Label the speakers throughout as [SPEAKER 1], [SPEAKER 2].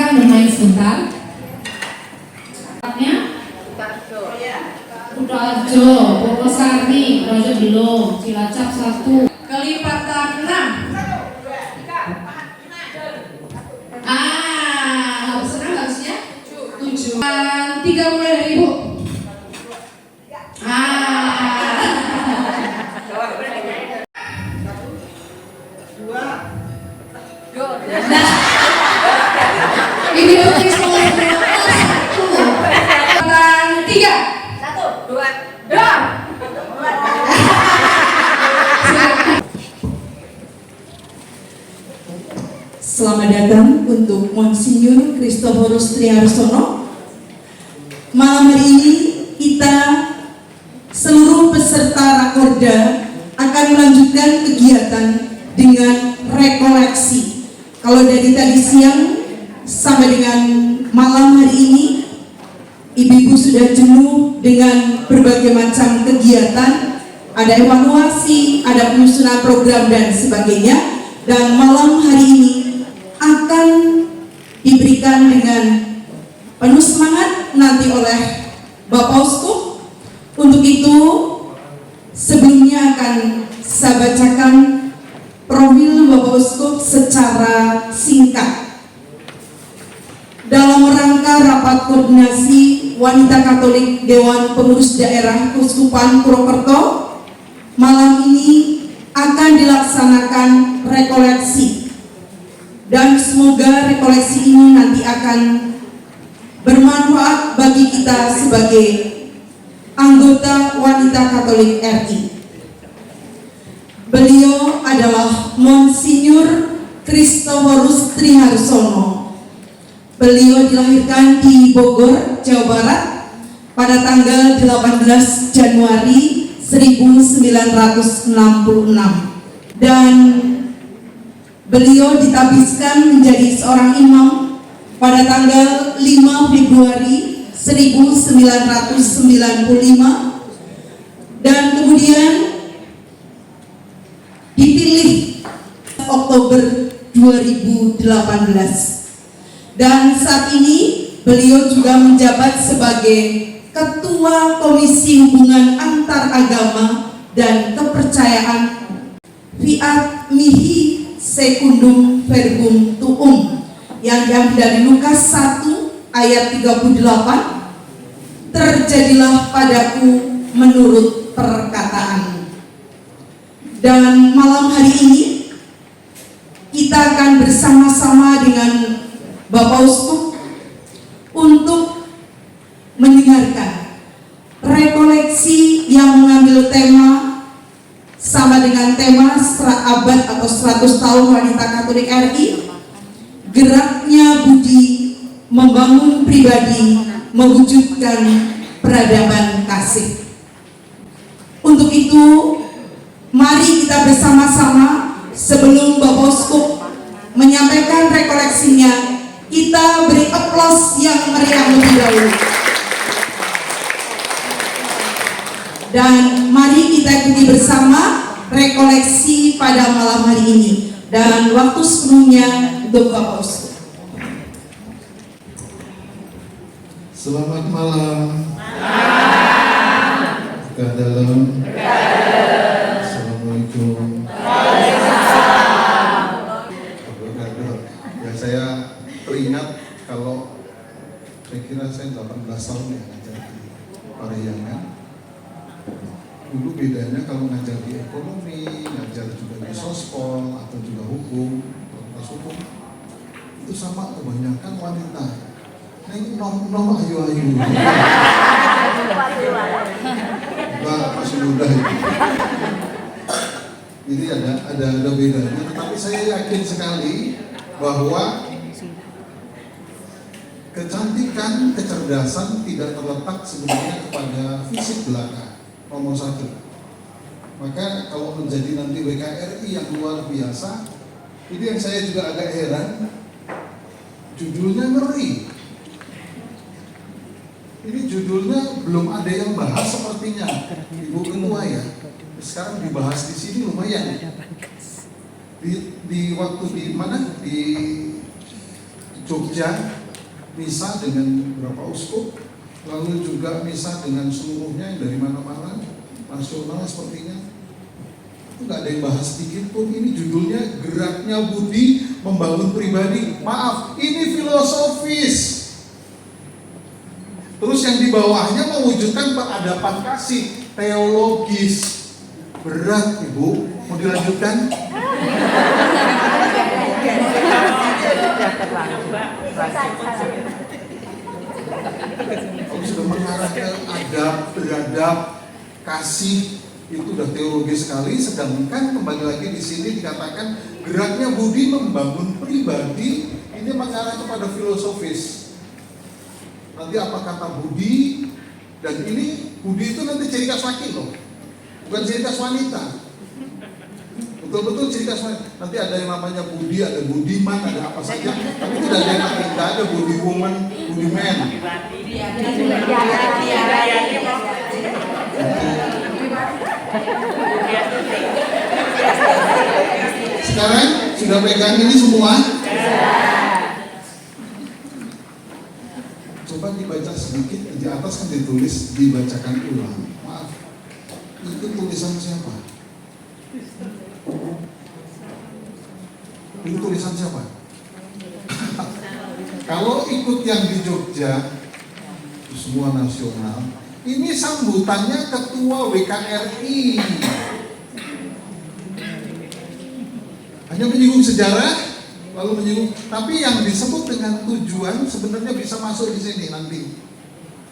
[SPEAKER 1] silakan bermain sebentar. Kudoarjo, Purwosari, Kudoarjo belum, Cilacap 1, kelipatan 6. Harus senang harusnya 7. 3 mulai dari Ibu. Ini putri sekolah 1. 3. 1, 2.
[SPEAKER 2] Selamat datang untuk Monsinyur Christophorus Triharsono. Malam hari ini kita seluruh peserta Rakorda akan melanjutkan kegiatan dengan rekoleksi. Kalau dari tadi siang sampai dengan malam hari ini, ibu-ibu sudah jenuh dengan berbagai macam kegiatan, ada evaluasi, ada penyusunan program dan sebagainya. Dan malam hari ini akan diberikan dengan penuh semangat nanti oleh Bapak Uskup. Untuk itu sebelumnya akan saya bacakan profil Bapak Uskup secara singkat. Dalam rangka rapat koordinasi Wanita Katolik Dewan Pengurus Daerah Keuskupan Purwokerto, malam ini akan dilaksanakan rekoleksi. Dan semoga rekoleksi ini nanti akan bermanfaat bagi kita sebagai anggota Wanita Katolik RI. Beliau adalah Monsinyur Christophorus Triharsono. Beliau dilahirkan di Bogor, Jawa Barat pada tanggal 18 Januari 1966 dan beliau ditabiskan menjadi seorang imam pada tanggal 5 Februari 1995 dan kemudian dipilih Oktober 2018. Dan saat ini beliau juga menjabat sebagai Ketua Komisi Hubungan Antar Agama dan Kepercayaan Fiat Mihi Secundum Verbum Tuum, yang diambil dari Lukas 1 ayat 38. Terjadilah padaku menurut perkataan. Dan malam hari ini kita akan bersama-sama dengan Bapak Uskup untuk mendengarkan rekoleksi yang mengambil tema sama dengan tema abad atau 100 tahun Wanita Katolik RI, geraknya budi membangun pribadi mewujudkan peradaban kasih. Untuk itu mari kita bersama-sama sebelum Bapak Uskup menyampaikan rekoleksinya, kita beri aplaus yang meriah lebih dahulu. Dan mari kita ikuti bersama rekoleksi pada malam hari ini. Dan waktu sepenuhnya untuk Bapak Uskup.
[SPEAKER 3] Selamat malam. Dalam. Assalamualaikum. Ya, saya teringat kalau saya kira saya 18 tahun ya ngajar di Parahyangan. Dulu bedanya kalau ngajar di ekonomi, ngajar juga di sospol atau juga hukum, fakultas hukum, itu sama kebanyakan wanita. Nah ini nom ayu-ayu. Mbak masih muda itu. Jadi ada bedanya. Tetapi saya yakin sekali bahwa kecantikan, kecerdasan tidak terletak sebenarnya kepada fisik belaka, nomor 1. Maka kalau menjadi nanti WKRI yang luar biasa, ini yang saya juga agak heran, judulnya ngeri. Ini judulnya belum ada yang bahas sepertinya, Ibu Ketua ya. Sekarang dibahas di sini lumayan. Di waktu di mana di Jogja, misa dengan beberapa uskup, lalu juga misa dengan seluruhnya yang dari mana-mana, nasional sepertinya. Itu nggak ada yang bahas sedikit pun. Ini judulnya Geraknya Budi Membangun Pribadi. Maaf, ini filosofis. Terus yang di bawahnya mewujudkan peradaban kasih, teologis. Berat, Ibu. Mau dilanjutkan? Kalau sudah mengarah ke adab, beradab, kasih, itu udah teologis sekali. Sedangkan kembali lagi di sini dikatakan geraknya budi membangun pribadi, ini mengarah kepada filosofis. Nanti apa kata budi? Dan ini budi itu nanti ciri khas laki loh, bukan ciri khas wanita. Betul-betul ciri khas wanita. Nanti ada yang namanya budi, ada budiman, ada apa saja. Tapi tidak ada yang namanya, tidak ada budi woman, budi man. Sekarang sudah pegang ini semua? Coba dibaca sedikit, di atas kan ditulis, dibacakan ulang. Maaf, itu tulisan siapa? Itu tulisan siapa? Kalau ikut yang di Jogja, semua nasional, ini sambutannya Ketua WKRI. Hanya menyinggung sejarah, lalu menyinggung, tapi yang disebut dengan tujuan sebenarnya bisa masuk di sini nanti.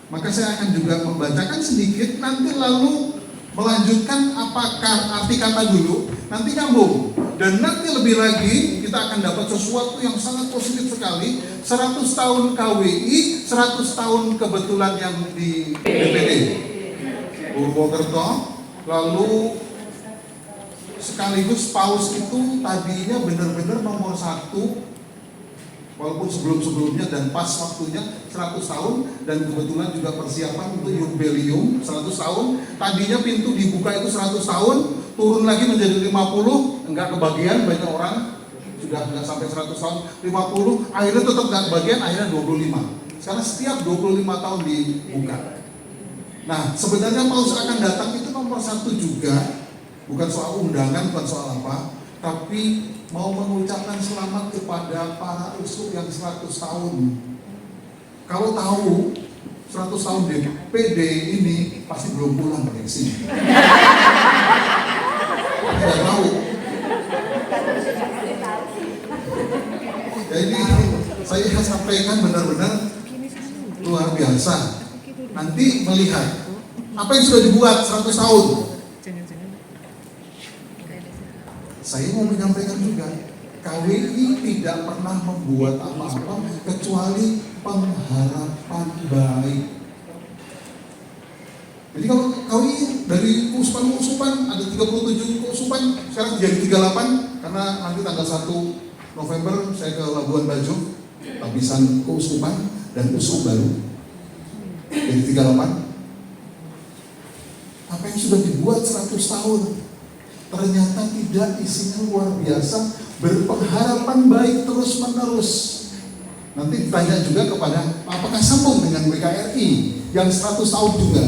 [SPEAKER 3] Maka saya akan juga membacakan sedikit, nanti lalu melanjutkan apakah arti kata dulu, nanti nyambung. Dan nanti lebih lagi kita akan dapat sesuatu yang sangat positif sekali. 100 tahun KWI, 100 tahun kebetulan yang di DPD Purwokerto. Lalu sekaligus paus itu tadinya benar-benar nomor 1, walaupun sebelum-sebelumnya dan pas waktunya 100 tahun, dan kebetulan juga persiapan untuk jubileum 100 tahun. Tadinya pintu dibuka itu 100 tahun, turun lagi menjadi 50, enggak kebagian, banyak orang sudah enggak sampai 100 tahun, 50, akhirnya tetap enggak kebagian, akhirnya 25. Sekarang setiap 25 tahun dibuka. Nah, sebenarnya paus akan datang itu nomor 1 juga, bukan soal undangan, bukan soal apa, tapi mau mengucapkan selamat kepada para uskup yang 100 tahun. Kalau tahu 100 tahun DPD ini pasti belum pulang dari sini. Tidak tahu. Jadi saya sampaikan benar-benar luar biasa. Nanti melihat apa yang sudah dibuat 100 tahun. Saya mau menyampaikan juga, KWI tidak pernah membuat apa-apa kecuali pengharapan baik. Jadi kalau KWI dari keusupan ada 37 keusupan, sekarang jadi 38 karena nanti tanggal 1 November saya ke Labuan Bajo, habisan keusupan dan uskup baru. Jadi 38. Apa yang sudah dibuat 100 tahun? Ternyata tidak, isinya luar biasa, berpengharapan baik terus menerus. Nanti ditanya juga kepada apakah sambung dengan WKRI yang 100 tahun juga.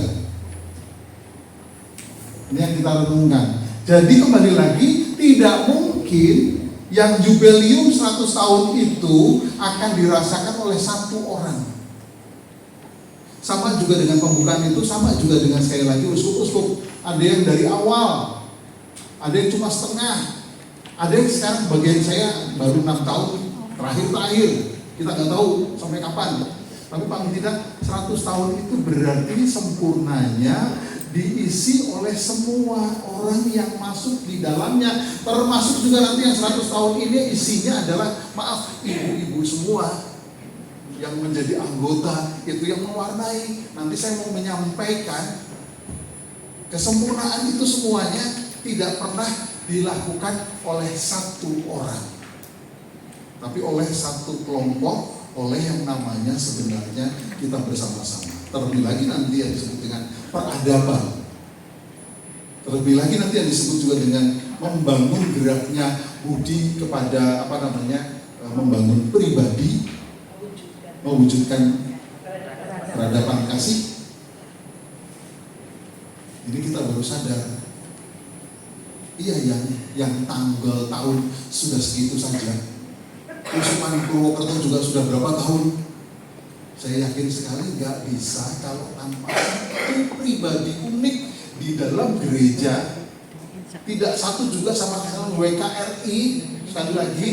[SPEAKER 3] Ini yang kita renungkan. Jadi kembali lagi, tidak mungkin yang jubileum 100 tahun itu akan dirasakan oleh 1 orang. Sama juga dengan pembukaan itu, sama juga dengan sekali lagi uskup-uskup. Ada yang dari awal, ada yang cuma setengah, ada yang sekarang bagian saya baru 6 tahun terakhir, kita nggak tahu sampai kapan. Tapi paling tidak 100 tahun itu berarti sempurnanya diisi oleh semua orang yang masuk di dalamnya, termasuk juga nanti yang 100 tahun ini isinya adalah, maaf, ibu-ibu semua yang menjadi anggota, itu yang mewarnai. Nanti saya mau menyampaikan kesempurnaan itu semuanya tidak pernah dilakukan oleh 1 orang, tapi oleh 1 kelompok, oleh yang namanya sebenarnya kita bersama-sama. Terlebih lagi nanti yang disebut dengan peradaban. Terlebih lagi nanti yang disebut juga dengan membangun geraknya budi kepada membangun pribadi. mewujudkan peradaban kasih. Ini kita baru sadar, iya yang tanggal tahun sudah segitu saja. Kerusuhan Purwokerto juga sudah berapa tahun? Saya yakin sekali nggak bisa kalau tanpa satu pribadi unik di dalam gereja. Tidak satu juga sama WKRI. Sekali lagi,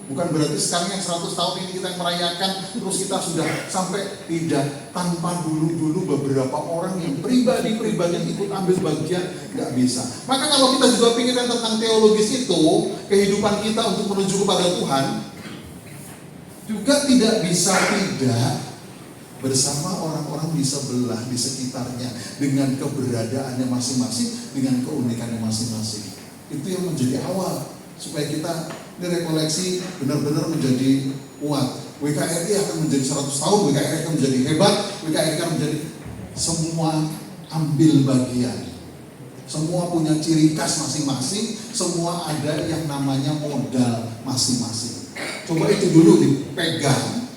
[SPEAKER 3] bukan berarti sekarang yang 100 tahun ini kita merayakan terus kita sudah sampai, tidak, tanpa dulu beberapa orang yang pribadi-pribadi yang ikut ambil bagian, nggak bisa. Maka kalau kita juga pikirkan tentang teologis itu, kehidupan kita untuk menuju kepada Tuhan juga tidak bisa tidak bersama orang-orang di sebelah, di sekitarnya, dengan keberadaannya masing-masing, dengan keunikannya masing-masing. Itu yang menjadi awal supaya kita ini rekoleksi benar-benar menjadi kuat. WKRI akan menjadi 100 tahun, WKRI akan menjadi hebat, WKRI akan menjadi, semua ambil bagian. Semua punya ciri khas masing-masing, semua ada yang namanya modal masing-masing. Coba itu dulu dipegang,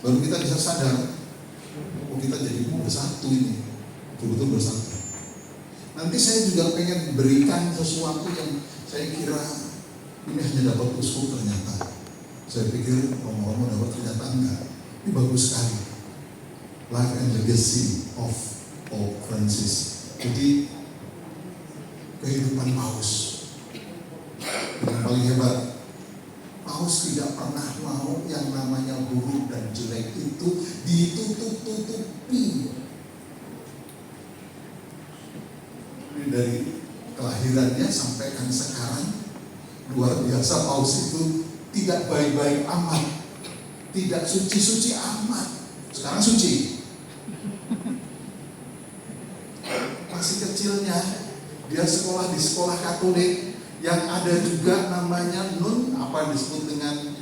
[SPEAKER 3] baru kita bisa sadar, oh kita jadi bersatu ini, betul-betul bersatu. Nanti saya juga pengen berikan sesuatu yang saya kira ini hanya dapat uskup, ternyata saya pikir romo-romo dapat, ternyata enggak. Ini bagus sekali, Life and Legacy of Pope Francis. Jadi kehidupan Paus yang paling hebat, Paus tidak pernah mau yang namanya buruk dan jelek itu ditutup-tutupi. Ini dari kelahirannya sampai kan sekarang, luar biasa. Paus itu tidak baik-baik amat, tidak suci-suci amat. Sekarang suci. Masih kecilnya dia sekolah di sekolah Katolik yang ada juga namanya nun, apa disebut dengan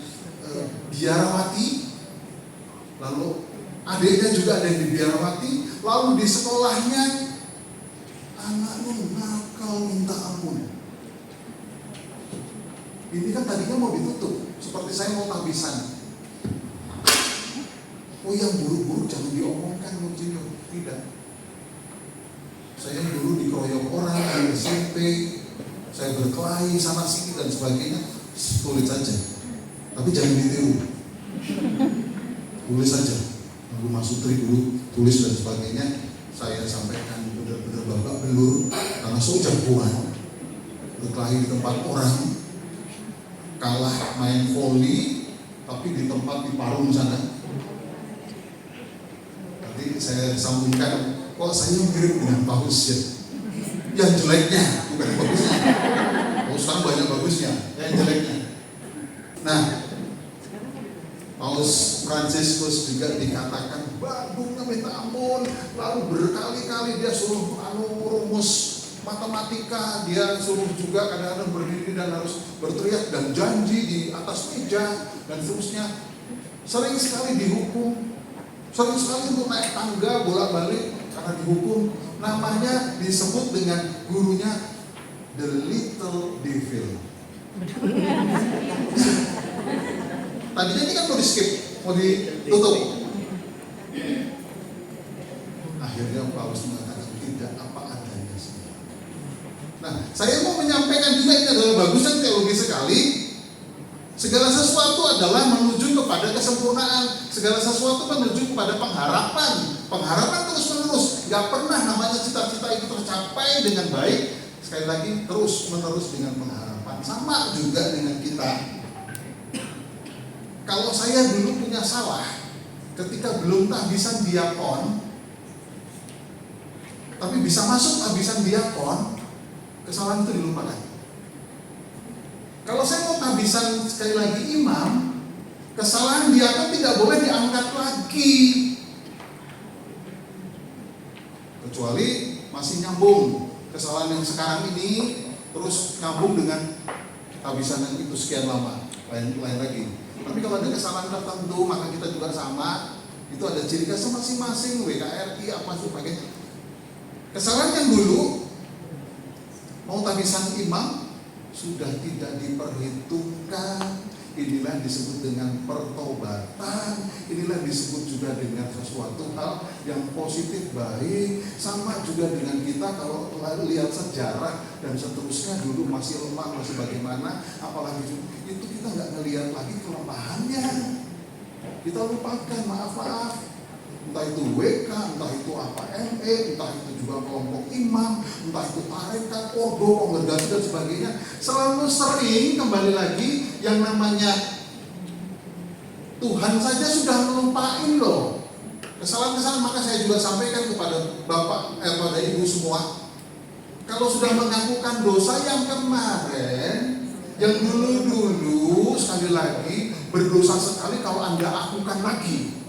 [SPEAKER 3] biarawati. Lalu adiknya juga ada yang di biarawati. Lalu di sekolahnya anak nun nakal minta ampun. Ini kan tadinya mau ditutup, seperti saya mau tahbisan. Oh yang buruk-buruk jangan diomongkan, Monsinyur. Tidak. Saya dulu dikeroyok orang di SMP, saya berkelahi sana sini dan sebagainya, tulis saja. Tapi jangan ditiru. Tulis saja. Aku masuk dulu, tulis dan sebagainya. Saya sampaikan benar-benar babak belur karena saya jagoan. Berkelahi di tempat orang, kalah main volley, tapi di tempat di Parung sana. Nanti saya sambungkan, kok saya mirip dengan Paus ya? Yang jeleknya, bukan bagusnya. Oh, sekarang banyak bagusnya, yang jeleknya. Nah, Paus Fransiskus juga dikatakan Bandungnya minta ampun, lalu berkali-kali dia suruh rumus matematika, dia suruh juga kadang-kadang berdiri dan harus berteriak dan janji di atas meja dan seterusnya. Sering sekali dihukum, sering sekali untuk naik tangga bolak-balik karena dihukum. Namanya disebut dengan gurunya The Little Devil. Tadinya ini kan mau di skip, mau ditutup. Akhirnya Paus mengatakan tidak, apa adanya sih. Nah, saya mau menyampaikan juga, ini adalah bagusnya teologi sekali. Segala sesuatu adalah menuju kepada kesempurnaan. Segala sesuatu menuju kepada pengharapan. Pengharapan terus-menerus. Gak pernah namanya cita-cita itu tercapai dengan baik. Sekali lagi, terus-menerus dengan pengharapan. Sama juga dengan kita. Kalau saya dulu punya salah ketika belum tahbisan diakon, tapi bisa masuk tahbisan diakon, kesalahan itu dilupakan. Kalau saya mau tahbisan sekali lagi imam, kesalahan diakon tidak boleh diangkat lagi, kecuali masih nyambung kesalahan yang sekarang ini terus nyambung dengan tahbisan yang itu sekian lama, lain lagi. Tapi kalau ada kesalahan tertentu, maka kita juga sama. Itu ada ciri khas masing-masing, WKRI apa sebagainya. Kesalahan yang dulu mau tahbisan imam sudah tidak diperhitungkan. inilah disebut dengan pertobatan. Inilah disebut juga dengan sesuatu hal yang positif, baik. Sama juga dengan kita kalau lihat sejarah dan seterusnya, dulu masih lemah, masih bagaimana, apalagi itu kita nggak ngelihat lagi kelemahannya. Kita lupakan, maaf. Entah itu WK, entah itu apa ME, entah itu juga kelompok imam, entah itu tarekat, ordo, kongregasi dan sebagainya. Selalu sering kembali lagi yang namanya Tuhan saja sudah melupain loh. Kesalahan-kesalahan, maka saya juga sampaikan kepada pada ibu semua, kalau sudah mengakukan dosa yang kemarin, yang dulu sekali lagi berdosa sekali kalau Anda akukan lagi.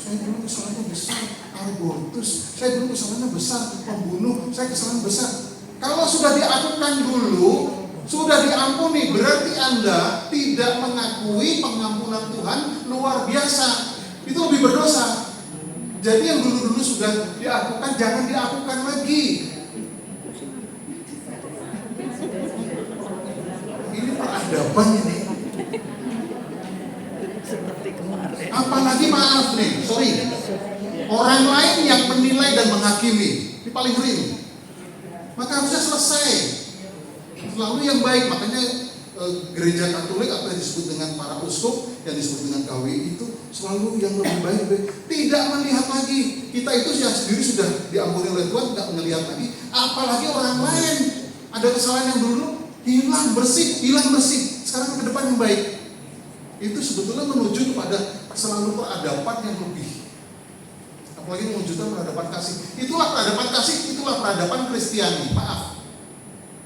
[SPEAKER 3] Saya dulu kesalahannya besar, abortus. Saya dulu kesalahannya besar, pembunuh. Saya kesalahan besar. Kalau sudah diakukan dulu, sudah diampuni, berarti Anda tidak mengakui pengampunan Tuhan luar biasa. Itu lebih berdosa. Jadi yang dulu sudah diakukan, jangan diakukan lagi. Ini peradaban ini. Apalagi maaf nih, sorry, orang lain yang menilai dan menghakimi, ini paling sering. Maka harusnya selesai. Selalu yang baik, makanya gereja Katolik apa yang disebut dengan para uskup, yang disebut dengan KWI itu selalu yang lebih baik. Tidak melihat lagi, kita itu sendiri sudah diampuni oleh Tuhan, tidak melihat lagi. Apalagi orang lain, ada kesalahan yang dulu hilang bersih. Sekarang ke depan yang baik. Itu sebetulnya menuju kepada selalu peradaban yang lebih, apalagi mewujudkan peradaban kasih. Itulah peradaban kasih, itulah peradaban Kristiani. Maaf,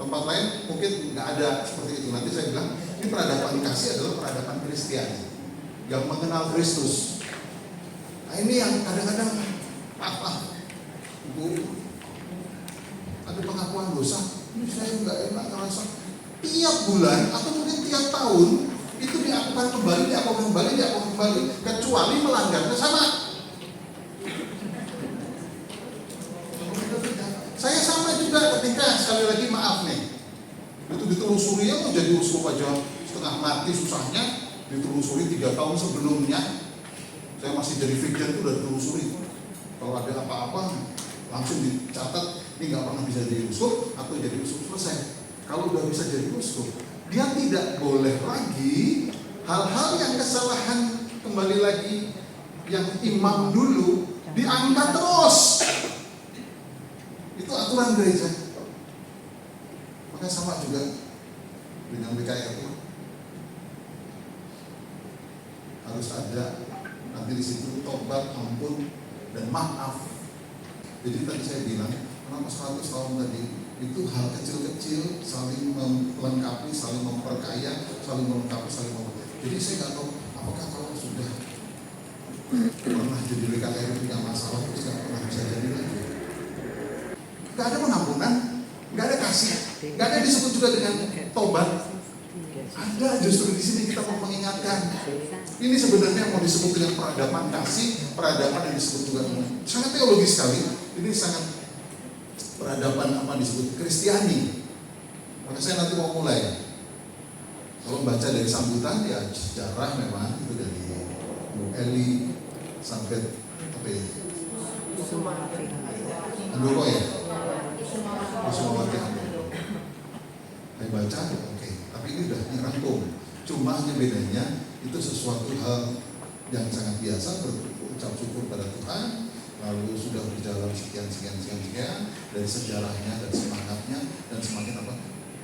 [SPEAKER 3] tempat lain mungkin nggak ada seperti itu. Nanti saya bilang ini peradaban kasih adalah peradaban Kristiani yang mengenal Kristus. Nah ini yang kadang-kadang maaf, Bu, ada pengakuan dosa, ini saya nggak enak ngerasa. Tiap bulan atau mungkin tiap tahun itu diakukan kembali, kecuali melanggarnya sama. Saya sama juga ketika sekali lagi maaf nih, itu ditelusuri ya, mau jadi uskup aja setengah mati susahnya, ditelusuri 3 tahun sebelumnya. Saya masih jadi fikir itu udah ditelusuri. Kalau ada apa-apa langsung dicatat, ini nggak pernah bisa jadi uskup atau jadi uskup selesai. Kalau udah bisa jadi uskup, dia tidak boleh lagi hal-hal yang kesalahan kembali lagi yang imam dulu diangkat terus. Itu aturan gereja. Maka sama juga dengan BKRI, harus ada nanti di situ tobat, ampun dan maaf. Jadi tadi saya bilang, kenapa 100 tahun tadi itu hal kecil-kecil saling melengkapi, saling memperkaya, saling melengkapi, saling memperkaya. Jadi saya nggak tahu apakah kalau sudah pernah jadi BKR punya masalah terus nggak pernah bisa jadi lagi. Nggak ada pengampunan, nggak ada kasih, nggak ada disebut juga dengan tobat. Ada, justru di sini kita mau mengingatkan. Ini sebenarnya mau disebut dengan peradaban kasih, peradaban yang disebut juga sangat teologis sekali. Ini sangat peradaban apa disebut Kristiani. Maka saya nanti mau mulai. Kalau baca dari sambutan ya sejarah memang itu dari Bu Eli sampai apa ya? Andoko ya? Kusumawati Andoko. Saya baca, oke. Tapi ini udah dirangkum. Cuma hanya bedanya itu sesuatu hal yang sangat biasa, berucap syukur pada Tuhan. Lalu sudah berjalan sekian dari sejarahnya dan semangatnya dan semakin apa?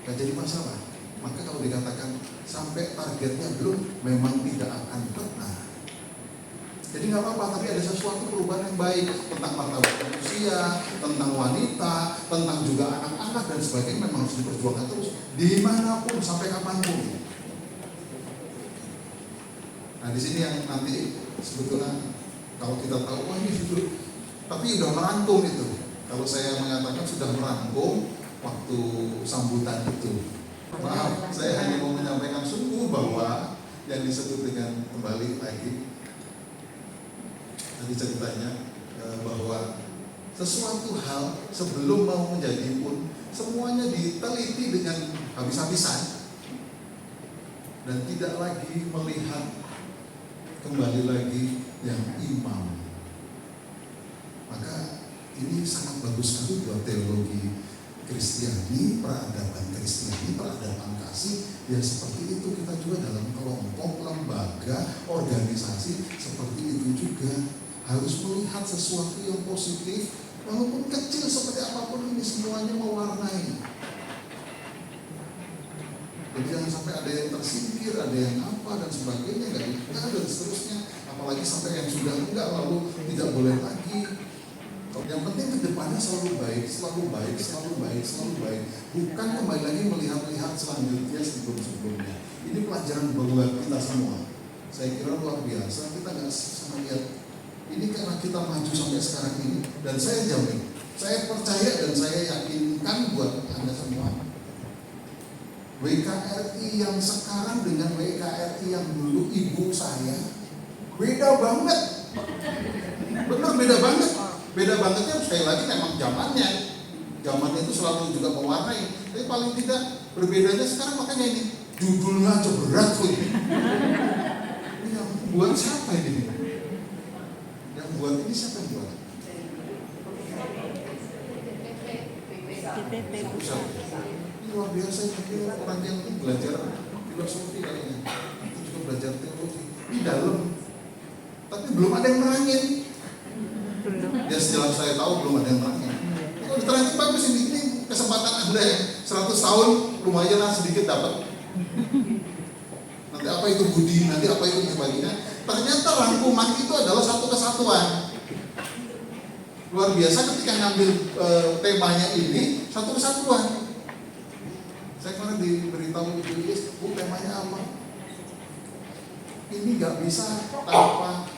[SPEAKER 3] Gak jadi masalah. Maka kalau dikatakan sampai targetnya belum, memang tidak akan pernah. Jadi nggak apa-apa, tapi ada sesuatu perubahan yang baik tentang martabat manusia, tentang wanita, tentang juga anak-anak dan sebagainya memang harus diperjuangkan terus dimanapun sampai kapanpun. Nah di sini yang nanti sebetulnya kalau kita tahu wah ini judul, tapi udah merangkum itu. Kalau saya mengatakan sudah merangkum waktu sambutan itu. Maaf, saya hanya mau menyampaikan sungguh bahwa yang disebut dengan kembali lagi tadi ceritanya bahwa sesuatu hal sebelum mau menjadi pun semuanya diteliti dengan habis-habisan. dan tidak lagi melihat kembali lagi yang imam. Maka ini sangat bagus sekali buat teologi Kristiani, peradaban Kristiani, peradaban kasih. Ya seperti itu kita juga dalam kelompok, lembaga, organisasi seperti itu juga harus melihat sesuatu yang positif, walaupun kecil seperti apapun ini semuanya mewarnai. Jadi jangan sampai ada yang tersingkir, ada yang apa dan sebagainya, dan seterusnya. Apalagi sampai yang sudah enggak lalu tidak boleh lagi. Yang penting ke depannya selalu baik, selalu baik, selalu baik, selalu baik. Bukan kembali lagi melihat-lihat selanjutnya sebelum-sebelumnya. Ini pelajaran buat kita semua. Saya kira luar biasa. Kita nggak sama lihat. Ini karena kita maju sampai sekarang ini. Dan saya jamin, saya percaya dan saya yakinkan buat Anda semua. WKRI yang sekarang dengan WKRI yang dulu ibu saya beda banget. Benar beda banget. Beda bangetnya sekali lagi memang zamannya. Zamannya itu selalu juga mewarnai. Tapi paling tidak berbedanya sekarang, makanya ini judulnya aja berat loh ini. Ini yang buat siapa ini? Yang buat ini siapa yang buat? Luar biasa ini orang yang belajar filosofi kayaknya. Itu juga belajar teologi. Di dalam. Tapi belum ada yang nerangin. Ya sejelas saya tahu belum ada yang nerangin. Kalau diterangin bagus ini kesempatan Anda yang 100 tahun lumayan lah sedikit dapat. Nanti apa itu budi, nanti apa itu sebagainya. Ternyata rangkuman itu adalah satu kesatuan. Luar biasa ketika ngambil temanya ini satu kesatuan. Saya kemarin diberitahu Ibu Iis, Bu temanya apa? Ini nggak bisa tanpa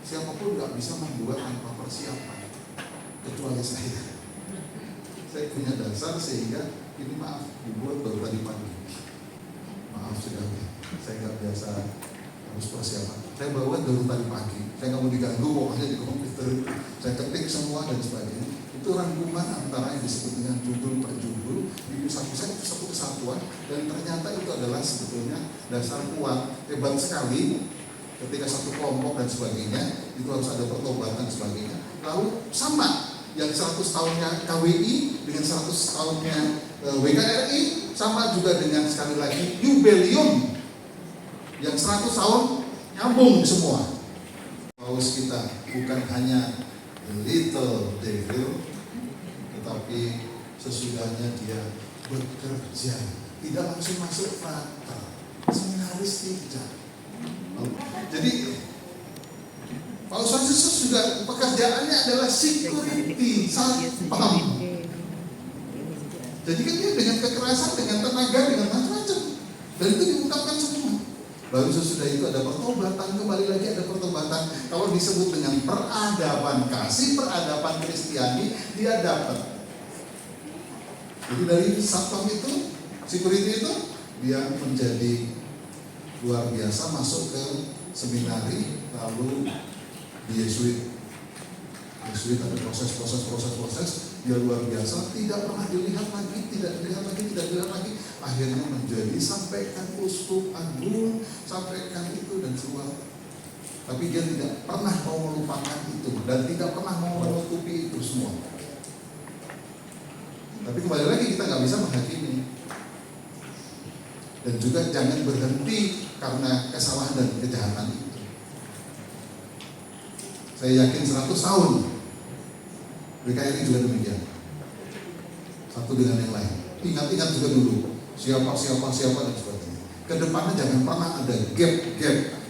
[SPEAKER 3] siapapun, nggak bisa membuat tanpa persiapan kecuali saya. Saya punya dasar sehingga ini maaf dibuat baru tadi pagi. Maaf sudah, saya nggak biasa harus persiapan. Saya bawa baru tadi pagi. Saya nggak mau diganggu pokoknya di komputer. Saya ketik semua dan sebagainya. Itu rangkuman antara yang disebut dengan judul per judul. Di pusat-pusat itu satu kesatuan dan ternyata itu adalah sebetulnya dasar kuat. Hebat sekali. Ketika satu kelompok dan sebagainya, itu harus ada pertobatan dan sebagainya. Lalu sama, yang 100 tahunnya KWI dengan 100 tahunnya WKRI, sama juga dengan sekali lagi jubileum yang 100 tahun nyambung semua. Paus kita bukan hanya the little devil, tetapi sesudahnya dia bekerja, tidak langsung masuk frater, seminaris tidak. Jadi Paus Franciscus juga pekerjaannya adalah security, satpam. Jadi kan dia dengan kekerasan, dengan tenaga, dengan macam-macam. Dan itu diungkapkan semua. Baru sesudah itu ada pertobatan, kembali lagi ada pertobatan. Kalau disebut dengan peradaban kasih, peradaban Kristiani, dia dapat. Jadi dari satpam itu, security itu, dia menjadi luar biasa, masuk ke seminari, lalu di Yesuit ada proses, dia luar biasa, tidak pernah dilihat lagi, tidak dilihat lagi, akhirnya menjadi sampaikan uskup agung, sampaikan itu dan semua. Tapi dia tidak pernah mau melupakan itu dan tidak pernah mau menutupi itu semua. Tapi kembali lagi kita nggak bisa menghakimi. Dan juga jangan berhenti karena kesalahan dan kejahatan itu. Saya yakin 100 tahun WKRI juga demikian. Satu dengan yang lain. Ingat-ingat juga dulu siapa dan sebagainya. Kedepannya jangan pernah ada gap.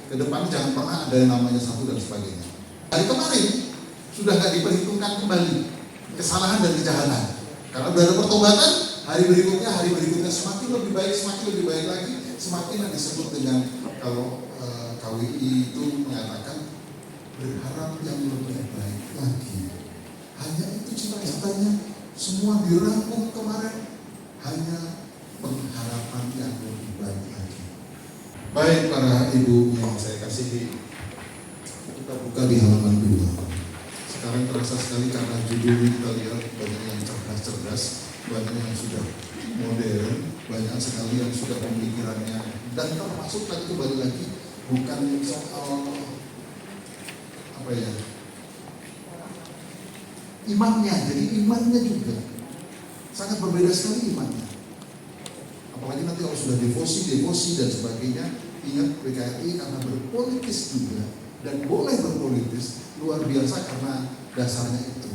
[SPEAKER 3] Kedepannya jangan pernah ada yang namanya satu dan sebagainya. Hari kemarin sudah nggak diperhitungkan kembali kesalahan dan kejahatan. Karena sudah ada pertobatan, hari berikutnya semakin lebih baik lagi, semakin yang disebut dengan kalau KWI itu mengatakan berharap yang lebih baik lagi. Hanya itu cita-citanya, semua dirangkum kemarin, hanya pengharapan yang lebih baik lagi. Baik para ibu yang saya kasihi, kita buka di halaman 2. Sekarang terasa sekali karena judul kita lihat banyak yang cerdas, banyak yang sudah modern. banyak sekali yang sudah pemikirannya, dan termasuk tadi kembali lagi bukan soal apa ya, imannya. Jadi imannya juga sangat berbeda sekali imannya. Apalagi nanti kalau sudah devosi dan sebagainya. Ingat, PKRI karena berpolitis juga dan boleh berpolitis luar biasa karena dasarnya itu.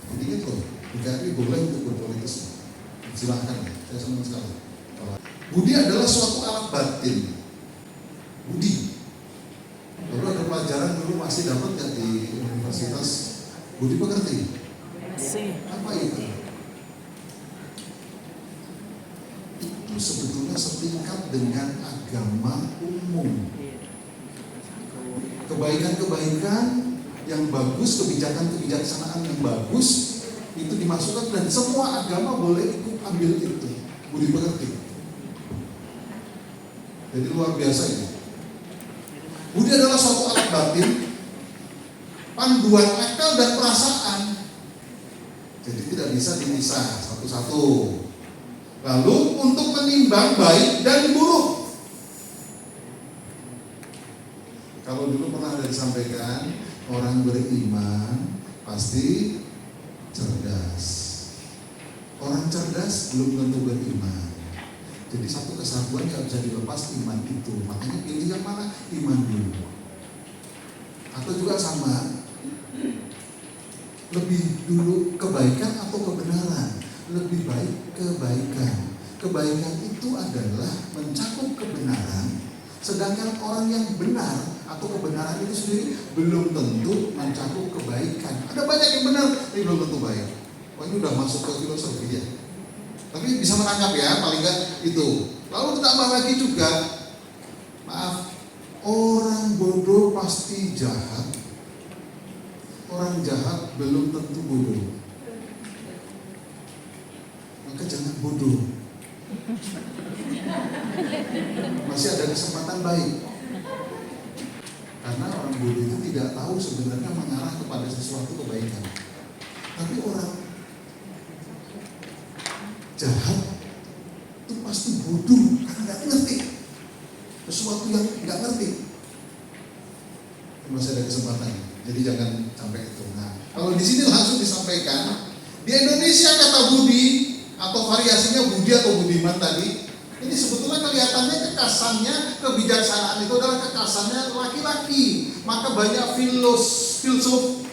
[SPEAKER 3] Jadi gitu, PKRI boleh untuk berpolitis. Silahkan, saya senang sekali. Budi adalah suatu alat batin. Budi. Lalu ada pelajaran dulu masih dapat nggak di universitas? Budi pekerti. Apa itu? Itu sebetulnya setingkat dengan agama umum. Kebaikan-kebaikan yang bagus, kebijaksanaan yang bagus itu dimasukkan dan semua agama boleh ikut ambil itu. Budi pekerti. Jadi luar biasa ini. Budi adalah suatu alat batin, panduan akal dan perasaan. Jadi tidak bisa dipisah satu-satu. Lalu untuk menimbang baik dan buruk. Kalau dulu pernah ada disampaikan, orang beriman pasti cerdas. Orang cerdas belum tentu beriman. Jadi satu kesatuan yang bisa dilepas iman itu. Makanya pilih yang mana? Iman dulu. Atau juga sama, lebih dulu kebaikan atau kebenaran. Lebih baik kebaikan. Kebaikan itu adalah mencakup kebenaran. Sedangkan orang yang benar atau kebenaran itu sendiri belum tentu mencakup kebaikan. Ada banyak yang benar, tapi belum tentu baik. Wah, ini udah masuk ke filosofi ya. Tapi bisa menangkap ya, paling nggak itu. Lalu ditambah lagi juga, maaf, orang bodoh pasti jahat. Orang jahat belum tentu bodoh. Maka jangan bodoh. Masih ada kesempatan baik. Karena orang bodoh itu tidak tahu sebenarnya mengarah kepada sesuatu kebaikan. Tapi orang jahat itu pasti bodoh karena nggak ngerti sesuatu yang nggak ngerti. Masih ada kesempatan, jadi jangan sampai itu. Nah, kalau di sini langsung disampaikan di Indonesia kata budi atau variasinya budi atau budiman tadi, ini sebetulnya kelihatannya kekasannya, kebijaksanaan itu adalah kekasannya laki-laki. Maka banyak filsuf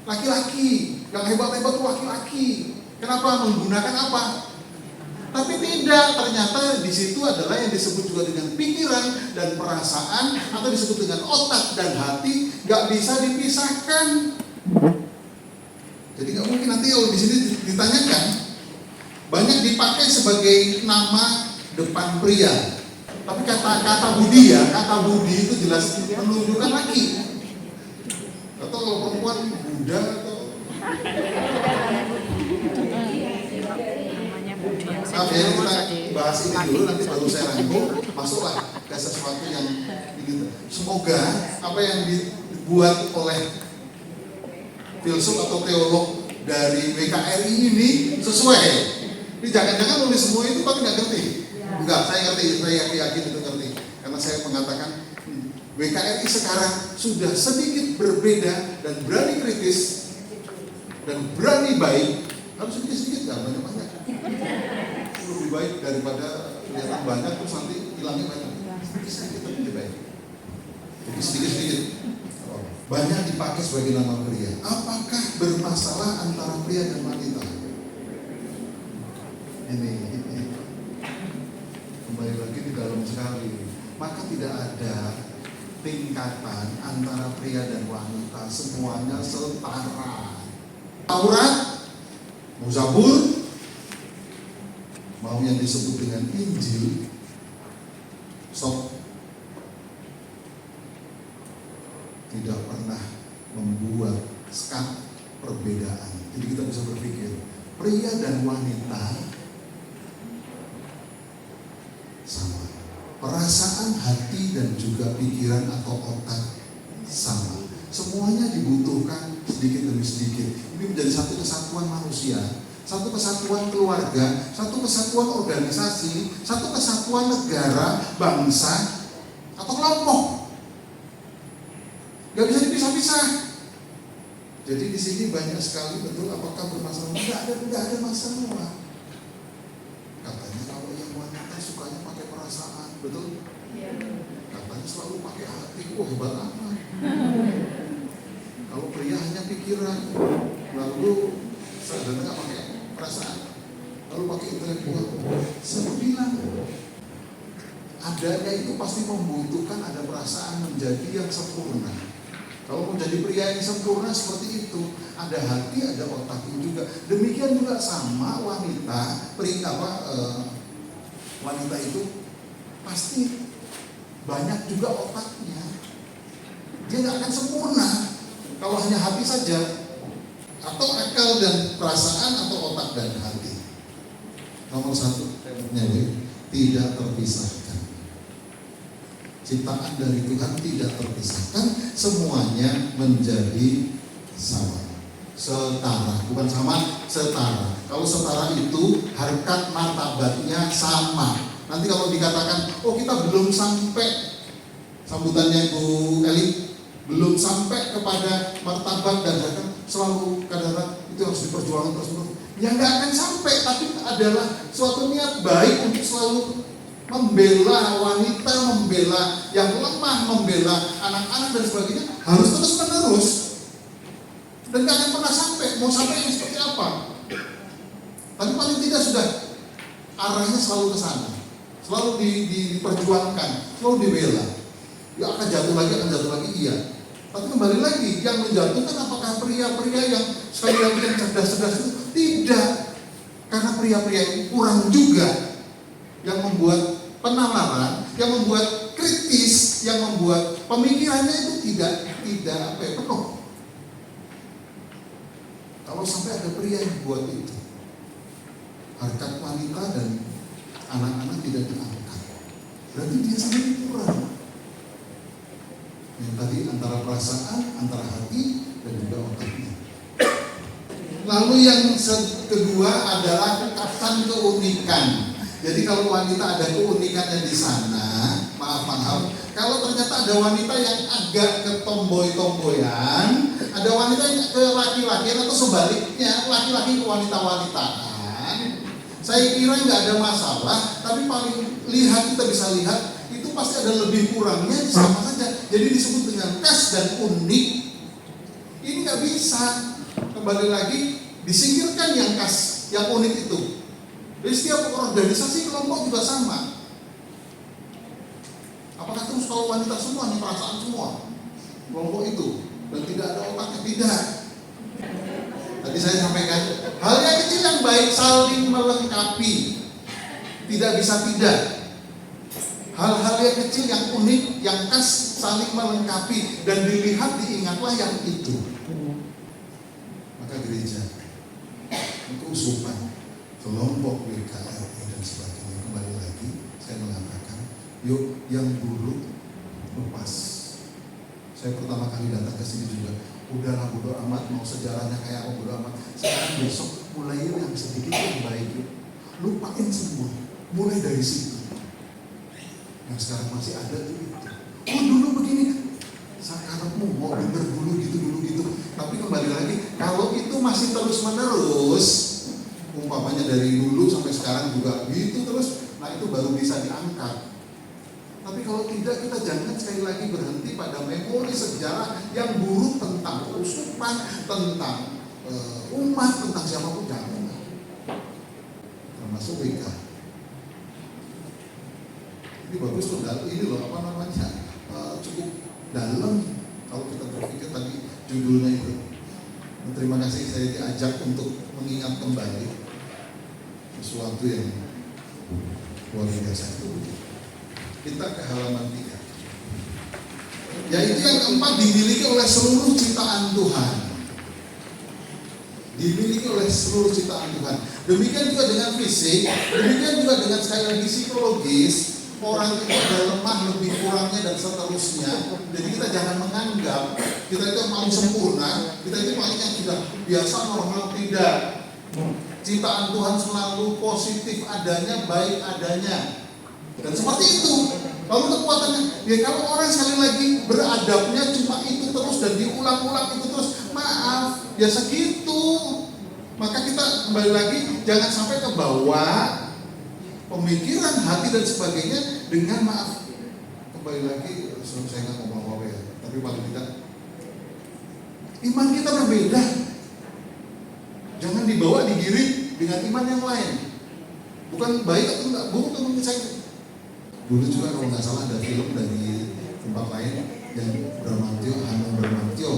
[SPEAKER 3] laki-laki, yang hebat-hebat itu laki-laki. Kenapa? Menggunakan apa? Tapi tidak, ternyata di situ adalah yang disebut juga dengan pikiran dan perasaan, atau disebut dengan otak dan hati, nggak bisa dipisahkan. Jadi nggak mungkin nanti kalau di sini ditanyakan, banyak dipakai sebagai nama depan pria. Tapi kata budi ya, kata budi itu jelas menunjukkan laki. Atau kalau perempuan Buddha atau Maaf ya, kita bahas ini dulu, nanti baru saya rangkum, masuklah ke sesuatu yang begitu. Semoga apa yang dibuat oleh filsuf atau teolog dari WKRI ini sesuai. Ini jangan-jangan nulis semua itu tapi nggak ngerti. Enggak, saya ngerti, saya yakin itu ngerti. Karena saya mengatakan WKRI sekarang sudah sedikit berbeda dan berani kritis dan berani baik. Harus sedikit-sedikit, nggak banyak-banyak. Lebih baik daripada kelihatan banyak terus nanti hilangnya banyak. Sedikit tapi lebih baik. Jadi sedikit-sedikit. Banyak dipakai sebagai nama pria. Apakah bermasalah antara pria dan wanita? Ini kembali lagi di dalam sekali. Maka tidak ada tingkatan antara pria dan wanita. Semuanya setara. Taurat, mau Zabur, mau yang disebut dengan Injil, tidak pernah membuat sekat perbedaan. Jadi kita bisa berpikir, pria dan wanita sama. Perasaan, hati, dan juga pikiran atau otak sama. Semuanya dibutuhkan sedikit demi sedikit. Ini menjadi satu kesatuan manusia. satu kesatuan keluarga, satu kesatuan organisasi, satu kesatuan negara, bangsa, atau kelompok. Gak bisa dipisah-pisah. Jadi di sini banyak sekali betul apakah bermasalah? Tidak ada masalah. Katanya kalau yang wanita sukanya pakai perasaan, betul? Katanya selalu pakai hati. Wah, hebat amat. Kalau pria hanya pikiran, lalu sadar nggak pakai perasaan, lalu pakai intelektual. Saya bilang, adanya itu pasti membutuhkan ada perasaan menjadi yang sempurna. Kalau menjadi pria yang sempurna seperti itu, ada hati, ada otaknya juga. Demikian juga sama wanita, wanita itu pasti banyak juga otaknya. Dia nggak akan sempurna kalau hanya hati saja, atau akal dan perasaan, atau otak dan hati. Nomor satu, tidak terpisahkan. Ciptaan dari Tuhan tidak terpisahkan, semuanya menjadi sama, setara. Bukan sama, setara. Kalau setara itu harkat martabatnya sama. Nanti kalau dikatakan, oh kita belum sampai, sambutannya Bu Eli, belum sampai kepada martabat dan harkat, selalu kadang-kadang itu harus diperjuangkan terus-menerus. Ya nggak akan sampai, tapi adalah suatu niat baik untuk selalu membela wanita, membela yang lemah, membela anak-anak dan sebagainya, harus terus-menerus. Dan nggak akan pernah sampai, mau sampai yang seperti apa. Tapi paling tidak sudah arahnya selalu ke sana, selalu diperjuangkan, selalu dibela. Ya akan jatuh lagi, iya. Tapi kembali lagi, yang menjatuhkan apakah pria-pria yang sekali lagi yang cerdas-cerdas itu? Tidak. Karena pria-pria itu kurang juga, yang membuat penalaran, yang membuat kritis, yang membuat pemikirannya itu tidak penuh. Kalau sampai ada pria yang buat itu, harkat wanita dan anak-anak tidak diangkat, berarti dia sendiri kurang. Yang tadi antara perasaan, antara hati, dan juga otaknya. Lalu yang kedua adalah kekatan keunikan. Jadi kalau wanita ada keunikannya di sana, maaf. Kalau ternyata ada wanita yang agak ketomboy-tomboyan, ada wanita yang ke laki-lakian atau sebaliknya, laki-laki ke wanita-wanitaan, saya kira nggak ada masalah. Tapi paling kita bisa lihat itu pasti ada lebih kurangnya, sama saja. Jadi disebut dengan khas dan unik. Ini nggak bisa. Kembali lagi, disingkirkan yang khas, yang unik itu. Jadi setiap organisasi kelompok juga sama. Apakah terus kalau wanita semua hanya perasaan semua kelompok itu dan tidak ada otaknya? Tidak. Tadi saya sampaikan hal yang kecil yang baik saling melengkapi, tidak bisa tidak. Hal-hal yang kecil yang unik, yang khas saling melengkapi dan dilihat, diingatlah yang itu. Maka gereja keusupan, kelompok WKRI dan sebagainya, kembali lagi saya mengatakan, yuk yang buruk lepas. Saya pertama kali datang ke sini juga, udahlah bodo amat, mau sejarahnya kayak apa bodo amat. Sekarang besok mulai yang sedikit yang baik, yuk lupain semua, mulai dari situ. Yang sekarang masih ada tuh itu. Oh dulu begini, sekarangmu mau denger dulu gitu. Tapi kembali lagi, kalau itu masih terus menerus, umpamanya dari dulu sampai sekarang juga gitu terus, nah itu baru bisa diangkat. Tapi kalau tidak, kita jangan sekali lagi berhenti pada memori sejarah yang buruk tentang keusupan, tentang umat, tentang siapapun, jangan. Termasuk WK. Ini bagus loh, ini loh cukup dalam kalau kita berpikir tadi judulnya itu. Terima kasih saya diajak untuk mengingat kembali sesuatu yang luar biasa itu. Kita ke halaman 3. Yaitu yang keempat, dimiliki oleh seluruh ciptaan Tuhan. Dimiliki oleh seluruh ciptaan Tuhan. Demikian juga dengan fisik, demikian juga dengan sekali lagi psikologis. Orang itu ada lemah, lebih kurangnya dan seterusnya. Jadi kita jangan menganggap kita itu yang paling sempurna, kita itu paling yang sudah biasa normal, tidak. Ciptaan Tuhan selalu positif adanya, baik adanya. Dan seperti itu. Lalu kekuatannya, ya kalau orang sekali lagi beradabnya cuma itu terus dan diulang-ulang itu terus, maaf, ya segitu. Maka kita kembali lagi, jangan sampai ke bawah pemikiran, hati dan sebagainya dengan maaf. Kembali lagi, saya nggak ngomong apa ya, tapi paling tidak iman kita berbeda. Jangan dibawa digiring dengan iman yang lain. Bukan baik atau enggak, buruk atau menurut saya. Dulu juga kalau nggak salah ada film dari tempat lain yang Hanung Bramantyo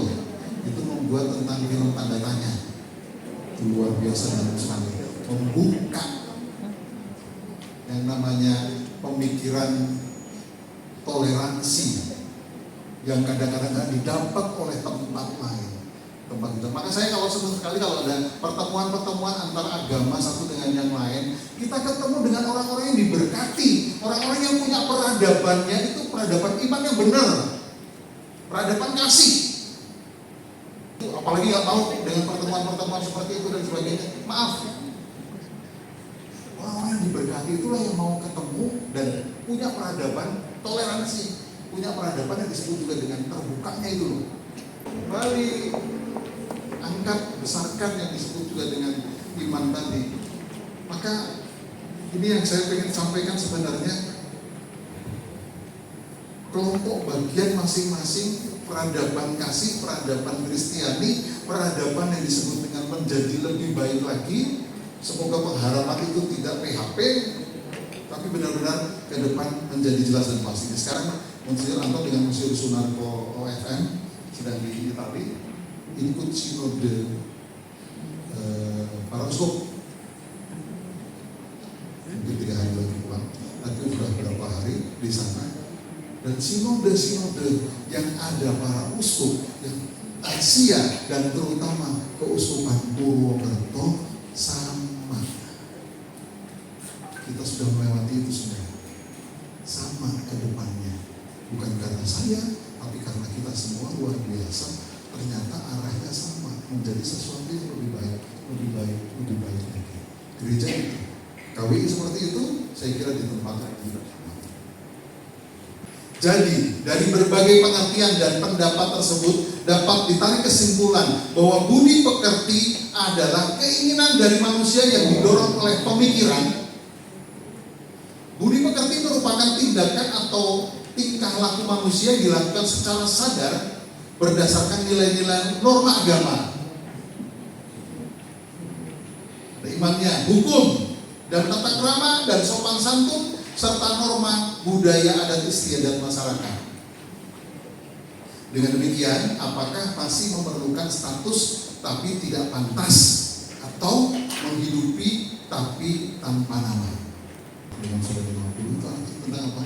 [SPEAKER 3] itu membuat tentang film tanda tanya. Itu luar biasa dan sekali. Membuka yang namanya pemikiran toleransi yang kadang-kadang nggak didapat oleh tempat lain. Maka saya kalau senang sekali kalau ada pertemuan-pertemuan antara agama satu dengan yang lain, kita ketemu dengan orang-orang yang diberkati, orang-orang yang punya peradabannya itu peradaban iman yang benar, peradaban kasih. Apalagi nggak tahu dengan pertemuan-pertemuan seperti itu dan sebagainya. Maaf, orang-orang yang diberkati itulah yang mau ketemu dan punya peradaban toleransi, punya peradaban yang disebut juga dengan terbukanya itu loh. Kembali angkat, besarkan yang disebut juga dengan iman tadi. Maka ini yang saya ingin sampaikan sebenarnya, kelompok bagian masing-masing peradaban kasih, peradaban Kristiani, peradaban yang disebut dengan menjadi lebih baik lagi. Semoga pengharapan itu tidak PHP, tapi benar-benar ke depan menjadi jelas dan pasti. Sekarang Monsinyur Anto dengan Monsinyur Sunarko OFM sedang di Itali ikut sinode para uskup, mungkin 3 hari lagi pulang, tapi sudah beberapa hari di sana. Dan sinode-sinode yang ada para uskup yang Asia dan terutama keuskupan Purwokerto sama. Kita sudah melewati itu semua, sama ke depannya. Bukan karena saya, tapi karena kita semua luar biasa. Ternyata arahnya sama, menjadi sesuatu yang lebih baik, lebih baik, lebih baik lagi. Gereja itu, KWI seperti itu, saya kira di tempat lain. Jadi, dari berbagai pengertian dan pendapat tersebut dapat ditarik kesimpulan bahwa budi pekerti adalah keinginan dari manusia yang didorong oleh pemikiran. Budi pekerti merupakan tindakan atau tingkah laku manusia yang dilakukan secara sadar berdasarkan nilai-nilai norma agama, imannya, hukum, dan tata krama dan sopan santun serta norma budaya adat istiadat masyarakat. Dengan demikian, apakah masih memerlukan status tapi tidak pantas atau menghidupi tapi tanpa nama? Dengan sudah 50 itu tentang apa?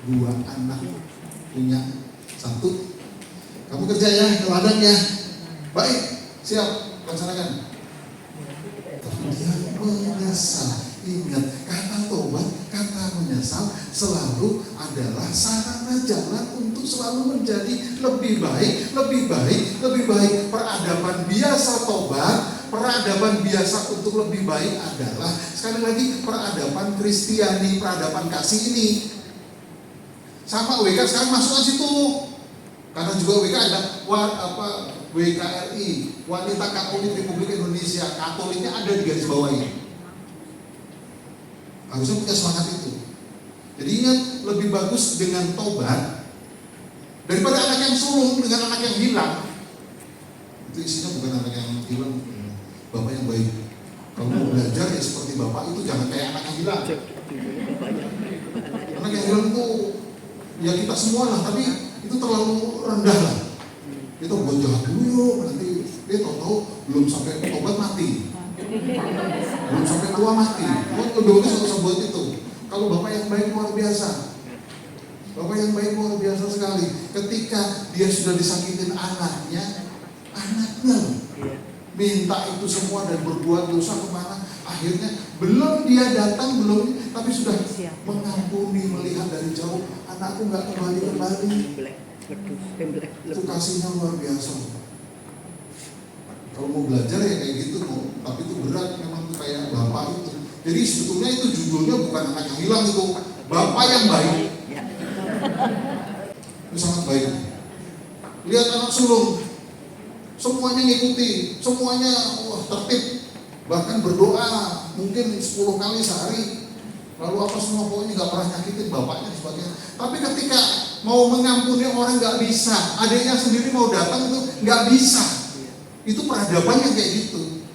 [SPEAKER 3] 2 anak punya 1. Kamu kerja ya, ke ladang ya. Baik, siap, laksanakan. Tapi dia menyesal. Ingat, kata tobat, kata menyesal selalu adalah sarana jalan untuk selalu menjadi lebih baik, lebih baik, lebih baik. Peradaban biasa tobat, peradaban biasa untuk lebih baik adalah sekali lagi peradaban Kristiani, peradaban kasih ini. Sama WK sekarang masuk ke situ. Karena juga WK ada WKRI, Wanita Katolik Republik Indonesia, Katoliknya ada di garis bawah ini. Harusnya punya semangat itu. Jadi ingat, lebih bagus dengan tobat daripada anak yang sulung dengan anak yang hilang. Itu isinya bukan anak yang hilang, bapak yang baik. Kalau mau belajar ya seperti bapak itu, jangan kayak anak yang hilang. Anak yang hilang itu ya kita semua lah, tapi itu terlalu rendah lah. Kita buat jahat dulu yuk, nanti dia tahu belum sampai tobat mati, belum sampai tua mati. Lebih bagus nggak usah buat itu. Kalau bapak yang baik luar biasa, bapak yang baik luar biasa sekali. Ketika dia sudah disakitin anaknya minta itu semua dan berbuat dosa kemana, akhirnya belum dia datang, belum, tapi sudah mengampuni, melihat dari jauh, anakku nggak kembali. Itu kasihnya luar biasa. Kalau mau belajar ya kayak gitu kok, tapi itu berat memang kayak bapak itu. Jadi sebetulnya itu judulnya bukan anak yang hilang itu, bapak yang baik. Itu sangat baik. Lihat anak sulung, semuanya ngikuti, semuanya tertib, bahkan berdoa mungkin 10 kali sehari. Lalu apa semua, pokoknya nggak pernah nyakitin bapaknya dan sebagainya. Tapi ketika mau mengampuni orang nggak bisa, adiknya sendiri mau datang itu nggak bisa. Itu peradabannya kayak gitu.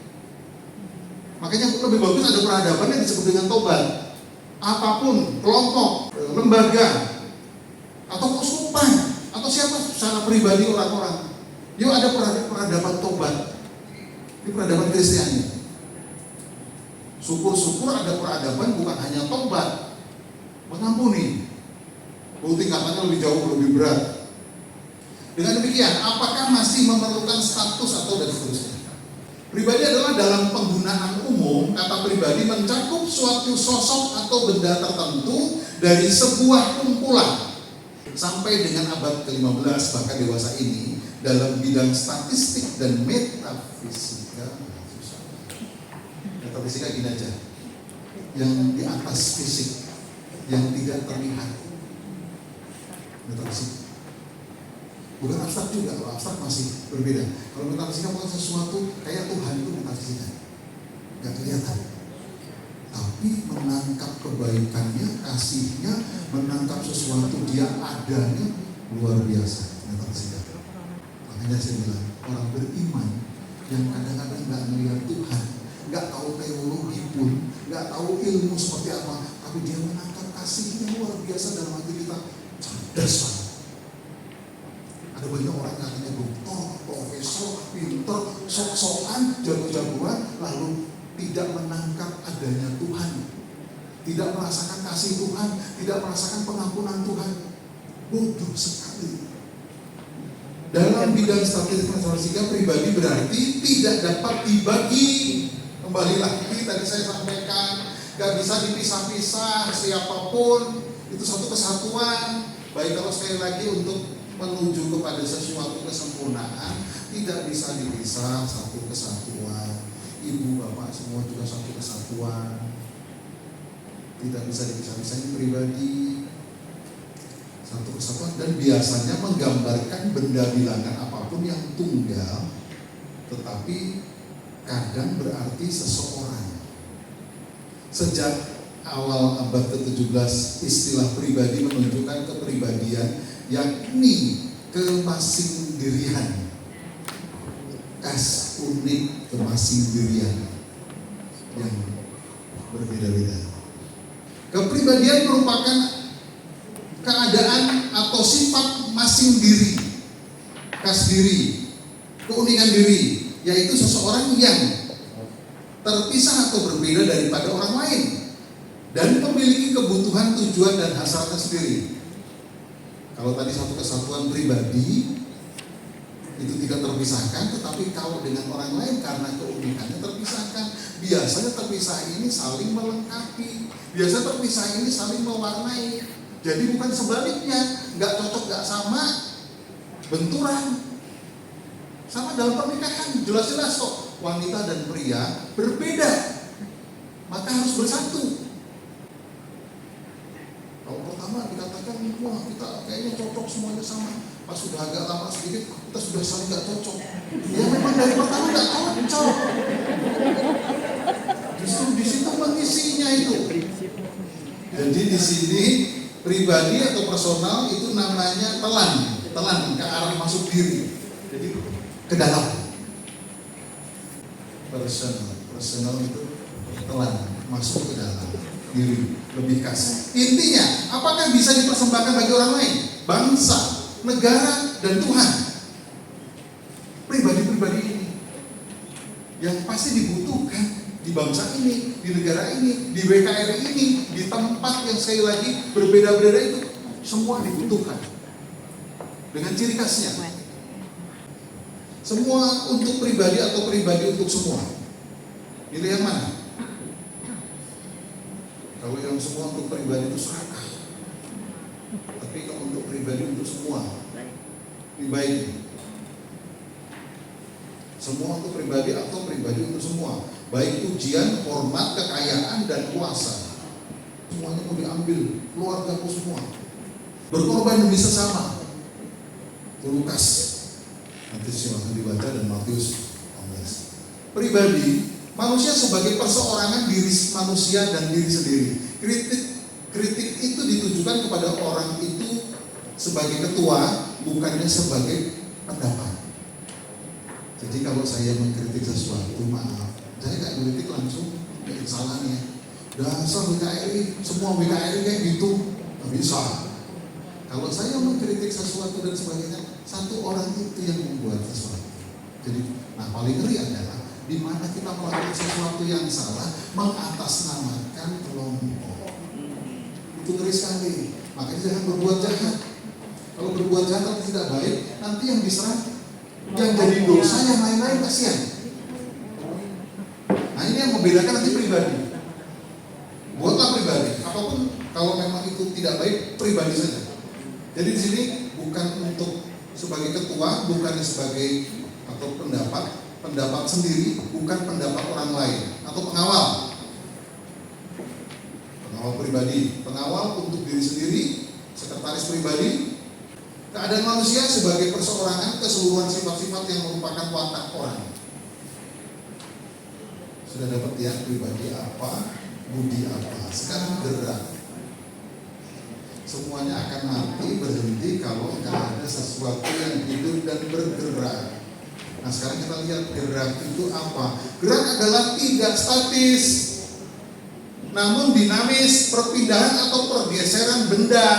[SPEAKER 3] Makanya lebih bagus ada peradaban yang disebut dengan tobat. Apapun, kelompok, lembaga, atau keuskupan, atau siapa secara pribadi orang-orang, yuk ada peradaban tobat. Ini peradaban Kristiani. Syukur-syukur ada peradaban bukan hanya tobat, mengampuni. Tingkatannya lebih jauh, lebih berat. Dengan demikian, apakah masih memerlukan status atau dan seterusnya? Pribadi adalah dalam penggunaan umum, kata pribadi mencakup suatu sosok atau benda tertentu dari sebuah kumpulan. Sampai dengan abad ke-15 bahkan dewasa ini, dalam bidang statistik dan metafisika. Metafisika gini aja, yang di atas fisik, yang tidak terlihat. Metafisika bukan abstrak juga, kalau abstrak masih berbeda. Kalau metafisika bukan sesuatu kayak Tuhan, itu metafisika nggak kelihatan, tapi menangkap kebaikannya, kasihnya, menangkap sesuatu dia adanya, luar biasa metafisika. Makanya saya bilang, orang beriman yang kadang-kadang nggak melihat Tuhan, nggak tahu teologi pun, nggak tahu ilmu seperti apa, tapi dia menangkap kasihnya luar biasa dalam hati kita, cerdas banget. Ada banyak orang yang katanya dokter, profesor, pinter, sok-sokan, jago-jagoan, lalu tidak menangkap adanya Tuhan, tidak merasakan kasih Tuhan, tidak merasakan pengampunan Tuhan. Bodoh sekali. Dalam bidang statistik statistika pribadi berarti tidak dapat dibagi. Kembali lagi tadi saya sampaikan, gak bisa dipisah-pisah siapapun, itu satu kesatuan. Baik, kalau sekali lagi untuk menuju kepada sesuatu kesempurnaan tidak bisa dipisah, satu kesatuan. Ibu bapak semua juga satu kesatuan, tidak bisa dipisah-pisah. Ini pribadi satu kesatuan, dan biasanya menggambarkan benda bilangan apapun yang tunggal, tetapi kadang berarti seseorang. Sejak awal abad ke-17 istilah pribadi menunjukkan kepribadian, yakni kemasingdirian, khas unik kemasingdirian yang berbeda-beda. Kepribadian merupakan keadaan atau sifat masing diri, khas diri, keunikan diri, yaitu seseorang yang terpisah atau berbeda daripada orang lain dan memiliki kebutuhan, tujuan, dan hasratnya sendiri. Kalau tadi satu kesatuan pribadi itu tidak terpisahkan, tetapi kalau dengan orang lain karena keunikannya terpisahkan. Biasanya terpisah ini saling melengkapi, biasa terpisah ini saling mewarnai. Jadi bukan sebaliknya, nggak cocok, nggak sama, benturan. Sama dalam pernikahan, jelas-jelas kok wanita dan pria berbeda, maka harus bersatu. Kalau pertama dikatakan, wah kita kayaknya cocok semuanya sama. Pas sudah agak lama sedikit, kita sudah saling nggak cocok. Ya memang dari pertama nggak cocok. Justru di situ mengisinya itu. Jadi di sini pribadi atau personal itu namanya telan ke arah masuk diri. Jadi ke dalam. Personal itu telan masuk ke dalam diri, lebih khas. Intinya, apakah bisa dipersembahkan bagi orang lain, bangsa, negara, dan Tuhan? Pribadi-pribadi ini yang pasti dibutuhkan di bangsa ini, di negara ini, di WKRI ini, di tempat yang sekali lagi berbeda-beda itu, semua dibutuhkan dengan ciri khasnya. Semua untuk pribadi atau pribadi untuk semua? Pilih yang mana? Kalau yang semua untuk pribadi itu serakah, tapi kalau untuk pribadi untuk semua lebih baik. Semua untuk pribadi atau pribadi untuk semua. Baik pujian, hormat, kekayaan, dan kuasa. Semuanya mau diambil, keluargaku semua. Berkorban demi sesama. Itu Lukas. Nanti silahkan dibaca dan Matius 16. Pribadi, manusia sebagai perseorangan diri manusia dan diri sendiri. Kritik itu ditujukan kepada orang itu sebagai ketua, bukannya sebagai pendapat. Jadi kalau saya mengkritik sesuatu, maaf, saya nggak kritik langsung, kayak salahnya. Dasar WKRI, semua WKRI kayak gitu, nggak bisa. Kalau saya mengkritik sesuatu dan sebagainya, satu orang itu yang membuat sesuatu. Jadi, paling ngeri adalah di mana kita melakukan sesuatu yang salah, mengatasnamakan kelompok. Itu ngeri sekali. Makanya jangan berbuat jahat. Kalau berbuat jahat tapi tidak baik, nanti yang diserang, yang jadi dosa, yang lain-lain kasihan. Nah ini yang membedakan nanti pribadi. Buatlah pribadi. Apapun kalau memang itu tidak baik, pribadi saja. Jadi di sini bukan untuk sebagai ketua, bukan sebagai atau pendapat sendiri, bukan pendapat orang lain atau pengawal. Pengawal pribadi, pengawal untuk diri sendiri, sekretaris pribadi. Keadaan manusia sebagai perseorangan keseluruhan sifat-sifat yang merupakan watak orang. Sudah dapat ya pribadi apa, budi apa. Sekarang gerak. Semuanya akan mati berhenti kalau nggak ada sesuatu yang hidup dan bergerak. Nah sekarang kita lihat gerak itu apa? Gerak adalah tidak statis, namun dinamis, perpindahan atau pergeseran benda.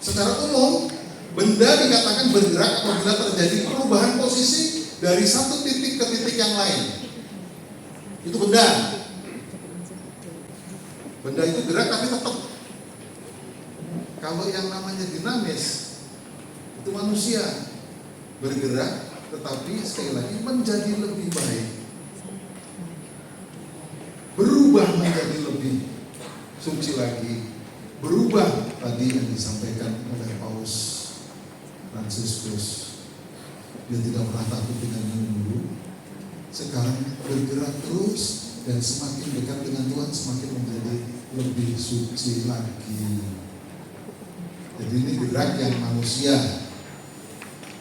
[SPEAKER 3] Secara umum, benda dikatakan bergerak apabila terjadi perubahan posisi dari satu titik ke titik yang lain. Itu benda. Benda itu gerak tapi tetap. Kalau yang namanya dinamis, itu manusia bergerak tetapi sekali lagi menjadi lebih baik. Berubah menjadi lebih suci lagi. Berubah tadi yang disampaikan oleh Paus Fransiskus. Dia tidak pernah takut dengan yang dulu. Sekarang bergerak terus dan semakin dekat dengan Tuhan semakin menjadi lebih suci lagi. Jadi ini gerak yang manusia.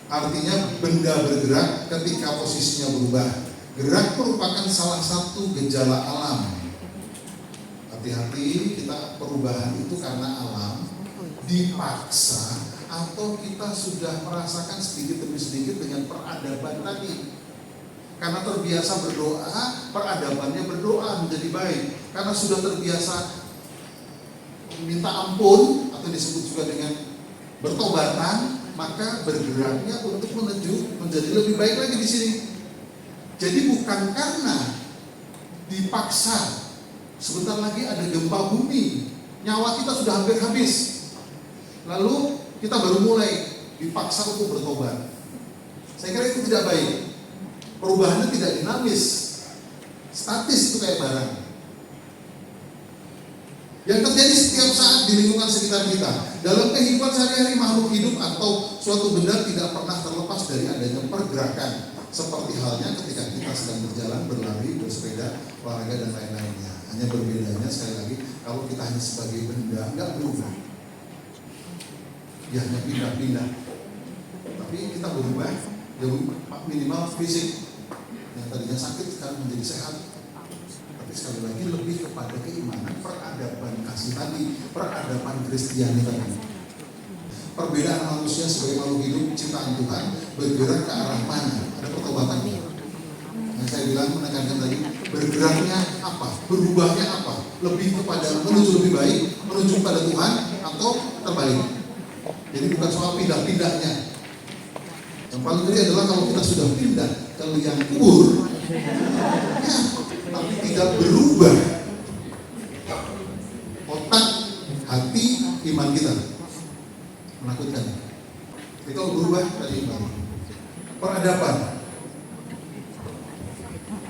[SPEAKER 3] Artinya benda bergerak ketika posisinya berubah. Gerak merupakan salah satu gejala alam. Hati-hati, kita perubahan itu karena alam, dipaksa, atau kita sudah merasakan sedikit demi sedikit dengan peradaban tadi. Karena terbiasa berdoa, peradabannya berdoa menjadi baik. Karena sudah terbiasa minta ampun, atau disebut juga dengan bertobatan, maka bergeraknya untuk menuju menjadi lebih baik lagi di sini. Jadi bukan karena dipaksa. Sebentar lagi ada gempa bumi, nyawa kita sudah hampir habis. Lalu kita baru mulai dipaksa untuk bertobat. Saya kira itu tidak baik. Perubahannya tidak dinamis, statis itu kayak barang. Yang terjadi setiap saat di lingkungan sekitar kita. Dalam kehidupan sehari-hari makhluk hidup atau suatu benda tidak pernah terlepas dari adanya pergerakan. Seperti halnya ketika kita sedang berjalan, berlari, bersepeda, olahraga dan lain-lainnya. Hanya berbedanya sekali lagi kalau kita hanya sebagai benda nggak berubah, ya hanya pindah-pindah. Tapi kita berubah, ya minimal fisik yang tadinya sakit sekarang menjadi sehat. Tapi sekali lagi lebih kepada keimanan, peradaban kasih tadi, peradaban Kristiani tadi. Perbedaan manusia sebagai makhluk hidup ciptaan Tuhan bergerak ke arah mana? Ada pertobatannya. Yang saya bilang menekankan tadi, bergeraknya apa? Berubahnya apa? Lebih kepada menuju lebih baik, menuju pada Tuhan, atau terbalik. Jadi bukan soal pindah-pindahnya. Yang paling ngeri adalah kalau kita sudah pindah ke liang kubur, ya, tapi tidak berubah otak, hati, iman kita. Menakutkan. Jadi kalau berubah tadi peradaban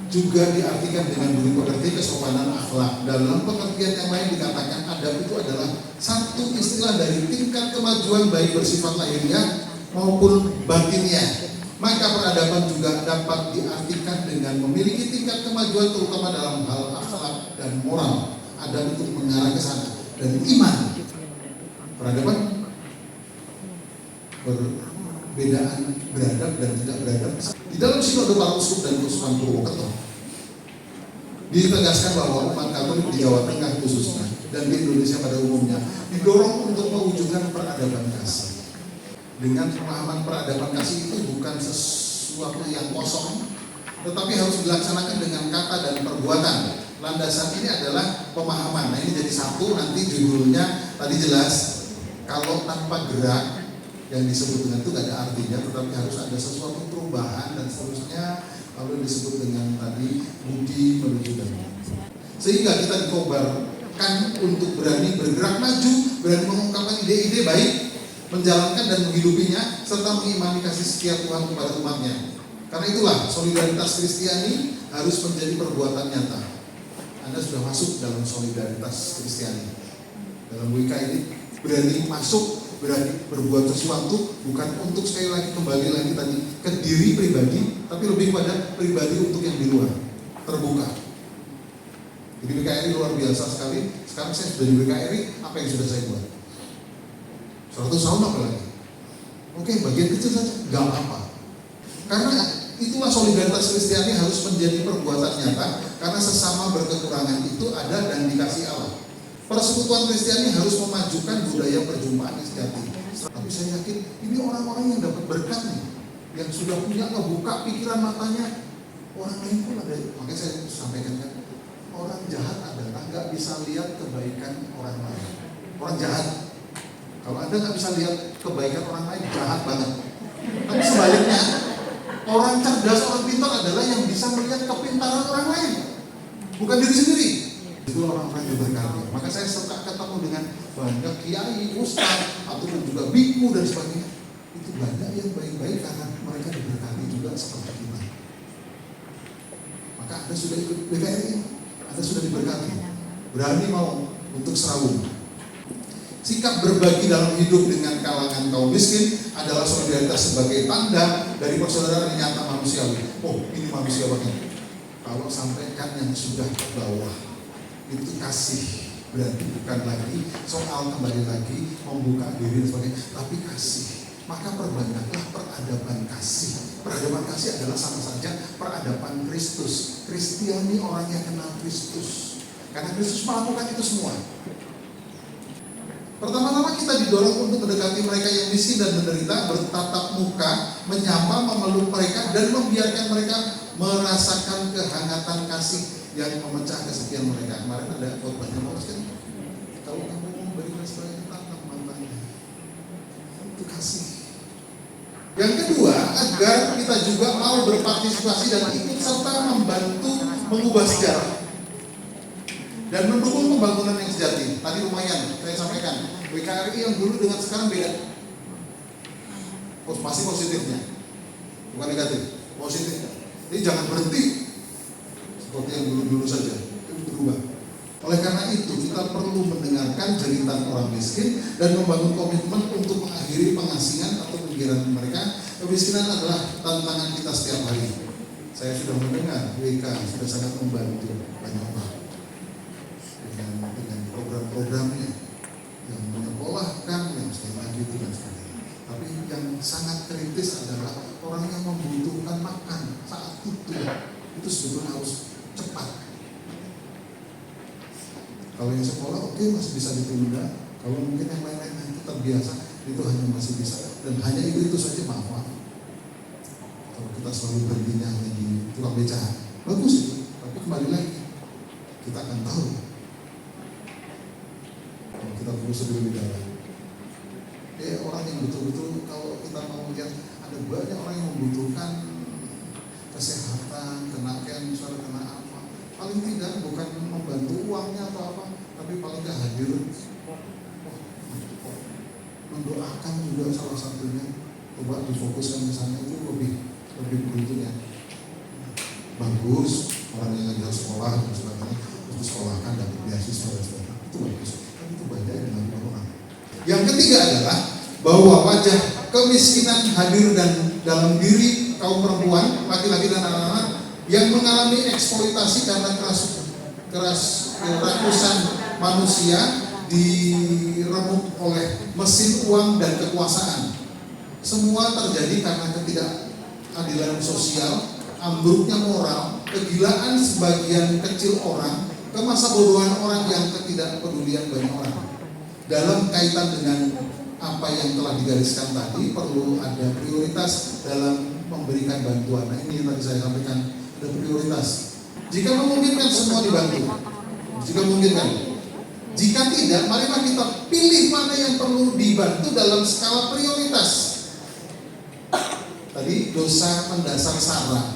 [SPEAKER 3] juga diartikan dengan budi pekerti, kesopanan akhlak. Dalam pengertian yang lain dikatakan adab itu adalah satu istilah dari tingkat kemajuan baik bersifat lahiriah maupun batinnya. Maka peradaban juga dapat diartikan dengan memiliki tingkat kemajuan terutama dalam hal akhlak dan moral. Ada untuk mengarah ke sana. Dan iman. Peradaban perbedaan beradab dan tidak beradab. Di dalam Sinode Para Uskup dan Keuskupan Purwokerto ditegaskan bahwa umat Katolik di Jawa Tengah khususnya dan di Indonesia pada umumnya didorong untuk mewujudkan peradaban kasih. Dengan pemahaman peradaban kasih itu bukan sesuatu yang kosong, tetapi harus dilaksanakan dengan kata dan perbuatan. Landasan ini adalah pemahaman. Nah, ini jadi satu, nanti judulnya tadi jelas, kalau tanpa gerak yang disebut dengan itu tidak ada artinya, tetapi harus ada sesuatu perubahan dan seterusnya. Lalu disebut dengan tadi budi menuju damai. Sehingga kita dikobarkan untuk berani bergerak maju, berani mengungkapkan ide-ide baik, menjalankan dan menghidupinya, serta mengimani kasih setia Tuhan kepada umatnya. Karena itulah solidaritas Kristiani harus menjadi perbuatan nyata. Anda sudah masuk dalam solidaritas Kristiani. Dalam WK ini berani masuk, berani berbuat sesuatu, bukan untuk sekali lagi kembali lagi tadi ke diri pribadi, tapi lebih pada pribadi untuk yang di luar, terbuka. Jadi WKRI luar biasa sekali. Sekarang saya sudah di WKRI, apa yang sudah saya buat? 100 tahun apa lagi? Oke, bagian kecil saja, gak apa-apa. Karena itulah solidaritas Kristiani harus menjadi perbuatan nyata, karena sesama berkekurangan itu ada dan dikasih Allah. Persekutuan Kristiani harus memajukan budaya perjumpaan yang sejati. Tapi saya yakin ini orang-orang yang dapat berkat nih, yang sudah punya ngebuka pikiran matanya. Orang lain pun ada. Makanya saya sampaikan kan, orang jahat adalah nggak bisa lihat kebaikan orang lain. Orang jahat. Kalau Anda nggak bisa lihat kebaikan orang lain, jahat banget. Tapi sebaliknya, orang cerdas, orang pintar adalah yang bisa melihat kepintaran orang lain, bukan diri sendiri. Itu orang-orang yang berkarya. Maka saya suka ketemu dengan banyak kiai, ustaz, ataupun juga biku dan sebagainya. Itu banyak yang baik-baik karena mereka diberkati juga seperti kita. Maka Anda sudah ikut BKRI, Anda sudah diberkati. Berani mau untuk serawung. Sikap berbagi dalam hidup dengan kalangan kaum miskin adalah solidaritas sebagai tanda dari persaudaraan yang nyata manusiawi. Oh, ini manusia banget. Kalau sampaikan yang sudah ke bawah, itu kasih. Berarti bukan lagi soal kembali lagi membuka diri dan sebagainya, tapi kasih. Maka perbanyaklah peradaban kasih. Peradaban kasih adalah sama saja peradaban Kristus. Kristiani orang yang kenal Kristus. Karena Kristus melakukan itu semua. Pertama-tama kita didorong untuk mendekati mereka yang miskin dan menderita, bertatap muka, menyapa, memeluk mereka, dan membiarkan mereka merasakan kehangatan kasih yang memecah kesepian mereka. Kemarin ada khotbahnya Paulus kan, kalau kamu memberikan sebagai tatap matanya, itu kasih. Yang kedua, agar kita juga mau berpartisipasi dan ikut serta membantu mengubah sejarah dan mendukung pembangunan yang sejati. Tadi lumayan saya sampaikan, WKRI yang dulu dengan sekarang beda. Masih positifnya, bukan negatif, positif. Jadi jangan berhenti seperti yang dulu-dulu saja, itu berubah. Oleh karena itu kita perlu mendengarkan jeritan orang miskin dan membangun komitmen untuk mengakhiri pengasingan atau penggiran mereka. Kemiskinan adalah tantangan kita setiap hari. Saya sudah mendengar WK sudah sangat membantu banyak orang dengan program-programnya yang menyekolahkan, yang setelah itu dan sebagainya. Tapi yang sangat kritis adalah orang yang membutuhkan makan saat itu sebetulnya harus cepat. Kalau yang sekolah oke, masih bisa ditunda. Kalau mungkin yang lain-lain yang tetap biasa itu hanya masih bisa, dan hanya itu saja maaf. Kalau kita selalu berhentinya hanya di tukang beca, bagus itu, tapi kembali lagi kita akan tahu kalau kita terus lebih dalam. Orang yang betul-betul kalau kita mau lihat ada banyak orang yang membutuhkan kesehatan, kena cancer, kena apa. Paling tidak bukan membantu uangnya atau apa, tapi paling tidak hadir. Mendoakan juga salah satunya. Coba difokuskan ke sana, itu lebih beruntung ya. Bagus, orang yang ngajar sekolah dan sebagainya, terus disekolahkan dapat beasiswa dan sebagainya, itu bagus. Tapi itu banyak yang dilakukan orang. Yang ketiga adalah bahwa wajah kemiskinan hadir dan dalam diri kaum perempuan, laki-laki dan anak-anak yang mengalami eksploitasi karena kerakusan manusia diremuk oleh mesin uang dan kekuasaan. Semua terjadi karena ketidakadilan sosial, ambruknya moral, kegilaan sebagian kecil orang, kemasabodohan orang yang ketidakpedulian banyak orang. Dalam kaitan dengan apa yang telah digariskan tadi, perlu ada prioritas dalam memberikan bantuan. Nah, ini yang tadi saya sampaikan, ada prioritas. Jika memungkinkan semua dibantu, jika memungkinkan. Jika tidak, marilah kita pilih mana yang perlu dibantu dalam skala prioritas. Tadi dosa mendasar sara.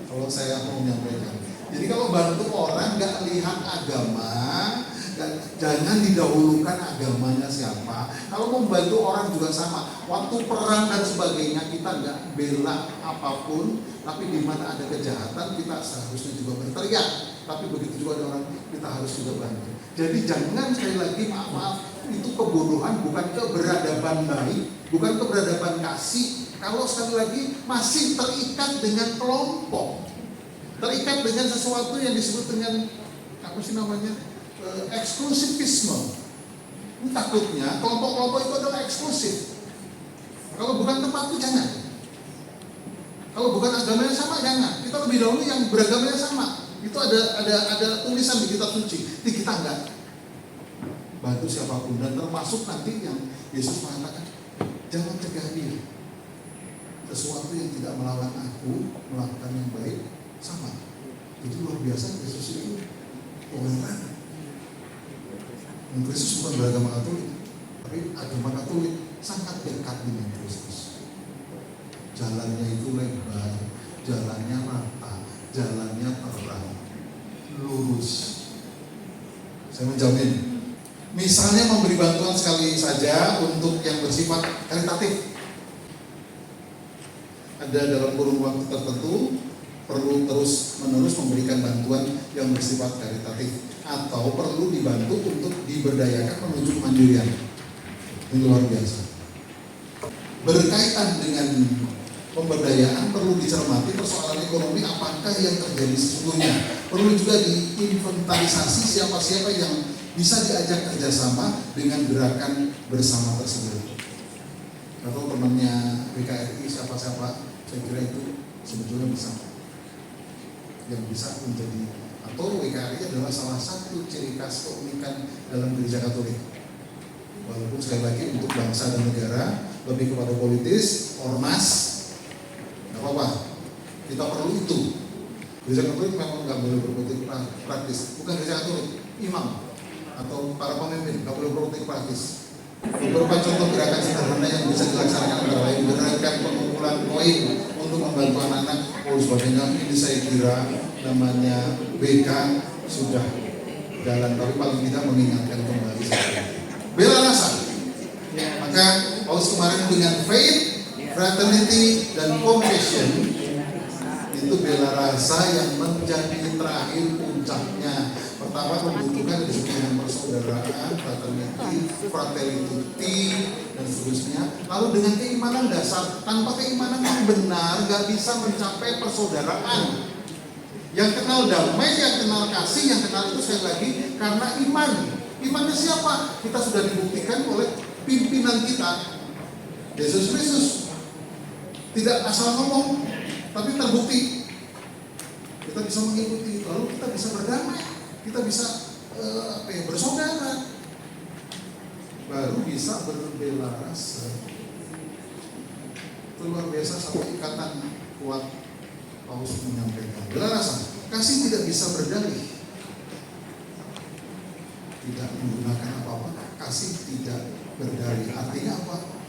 [SPEAKER 3] Kalau saya mau menyampaikan, jadi kalau bantu orang nggak lihat agama, jangan didahulukan agamanya siapa. Kalau membantu orang juga sama. Waktu perang dan sebagainya kita nggak bela apapun, tapi di mana ada kejahatan kita seharusnya juga berteriak. Tapi begitu juga ada orang, kita harus juga bantu. Jadi jangan, sekali lagi maaf, itu kebodohan, bukan keberadaban baik, bukan keberadaban kasih. Kalau sekali lagi masih terikat dengan kelompok, terikat dengan sesuatu yang disebut dengan apa sih namanya, eksklusivisme. Ini takutnya kelompok-kelompok itu adalah eksklusif. Kalau bukan tempat itu jangan. Kalau bukan agamanya sama jangan. Kita lebih dahulu yang beragamanya sama. Itu ada tulisan di kitab suci. Kita enggak bantu siapapun, dan termasuk nanti yang Yesus mengatakan jangan cegah dia. Sesuatu yang tidak melawan aku melakukan yang baik sama. Itu luar biasa. Yesus itu toleran. Kristus bukan beragama Katolik, tapi agama Katolik sangat dekat dengan Kristus. Jalannya itu lebar, jalannya rata, jalannya terang, lurus. Saya menjamin. Misalnya memberi bantuan sekali saja untuk yang bersifat karitatif. Ada dalam kurun waktu tertentu perlu terus-menerus memberikan bantuan yang bersifat karitatif, atau perlu dibantu untuk diberdayakan menuju kemandirian. Ini luar biasa. Berkaitan dengan pemberdayaan perlu dicermati persoalan ekonomi apakah yang terjadi sesungguhnya. Perlu juga diinventarisasi siapa-siapa yang bisa diajak kerjasama dengan gerakan bersama tersebut. Atau temannya PKRI siapa-siapa, saya kira itu sebetulnya bisa. Yang bisa menjadi, atau WKRI adalah salah satu ciri khas keunikan dalam gereja Katolik. Walaupun sekali lagi untuk bangsa dan negara lebih kepada politis, ormas, nggak apa-apa. Kita perlu itu. Gereja Katolik memang nggak boleh berpolitik praktis. Bukan gereja Katolik, imam atau para pemimpin nggak boleh berpolitik praktis. Beberapa contoh gerakan sederhana yang bisa dilaksanakan antara lain gerakan pengumpulan koin untuk membantu anak-anak, sebagainya. Ini saya kira namanya BK sudah jalan, tapi paling tidak mengingatkan kembali bela rasa. Maka Paulus kemarin dengan faith, fraternity, dan compassion, itu bela rasa yang menjadi terakhir puncaknya. Pertama membutuhkan disebutkan persaudaraan, fraternity, dan seterusnya. Lalu dengan keimanan dasar, tanpa keimanan yang benar gak bisa mencapai persaudaraan. Yang kenal damai, yang kenal kasih, yang kenal itu sekali lagi karena iman. Imannya siapa? Kita sudah dibuktikan oleh pimpinan kita, Yesus Kristus. Tidak asal ngomong, tapi terbukti. Kita bisa mengikuti, lalu kita bisa berdamai. Kita bisa bersaudara, baru bisa berbela rasa. Itu luar biasa, satu ikatan kuat Paulus menyampaikan. Bela rasa, kasih tidak bisa berdalih, tidak menggunakan apa-apa. Kasih tidak berdalih, artinya apa?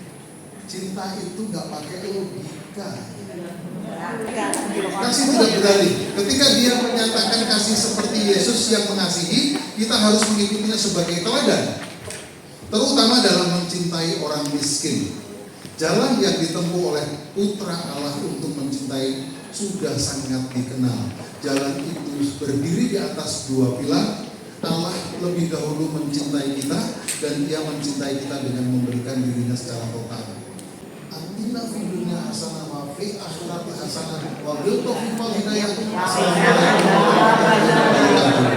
[SPEAKER 3] Cinta itu nggak pakai logika. Kasih tidak berdalih. Ketika dia menyatakan kasih seperti Yesus yang mengasihi, kita harus mengikutinya sebagai teladan, terutama dalam mencintai orang miskin. Jalan yang ditempuh oleh Putra Allah untuk mencintai sudah sangat dikenal. Jalan itu berdiri di atas dua pilar. Allah lebih dahulu mencintai kita, dan Dia mencintai kita dengan memberikan dirinya secara total. atina fid dunya hasanah wa fil akhirati hasanah wa qina adzabannar. Assalamualaikum warahmatullahi wabarakatuh.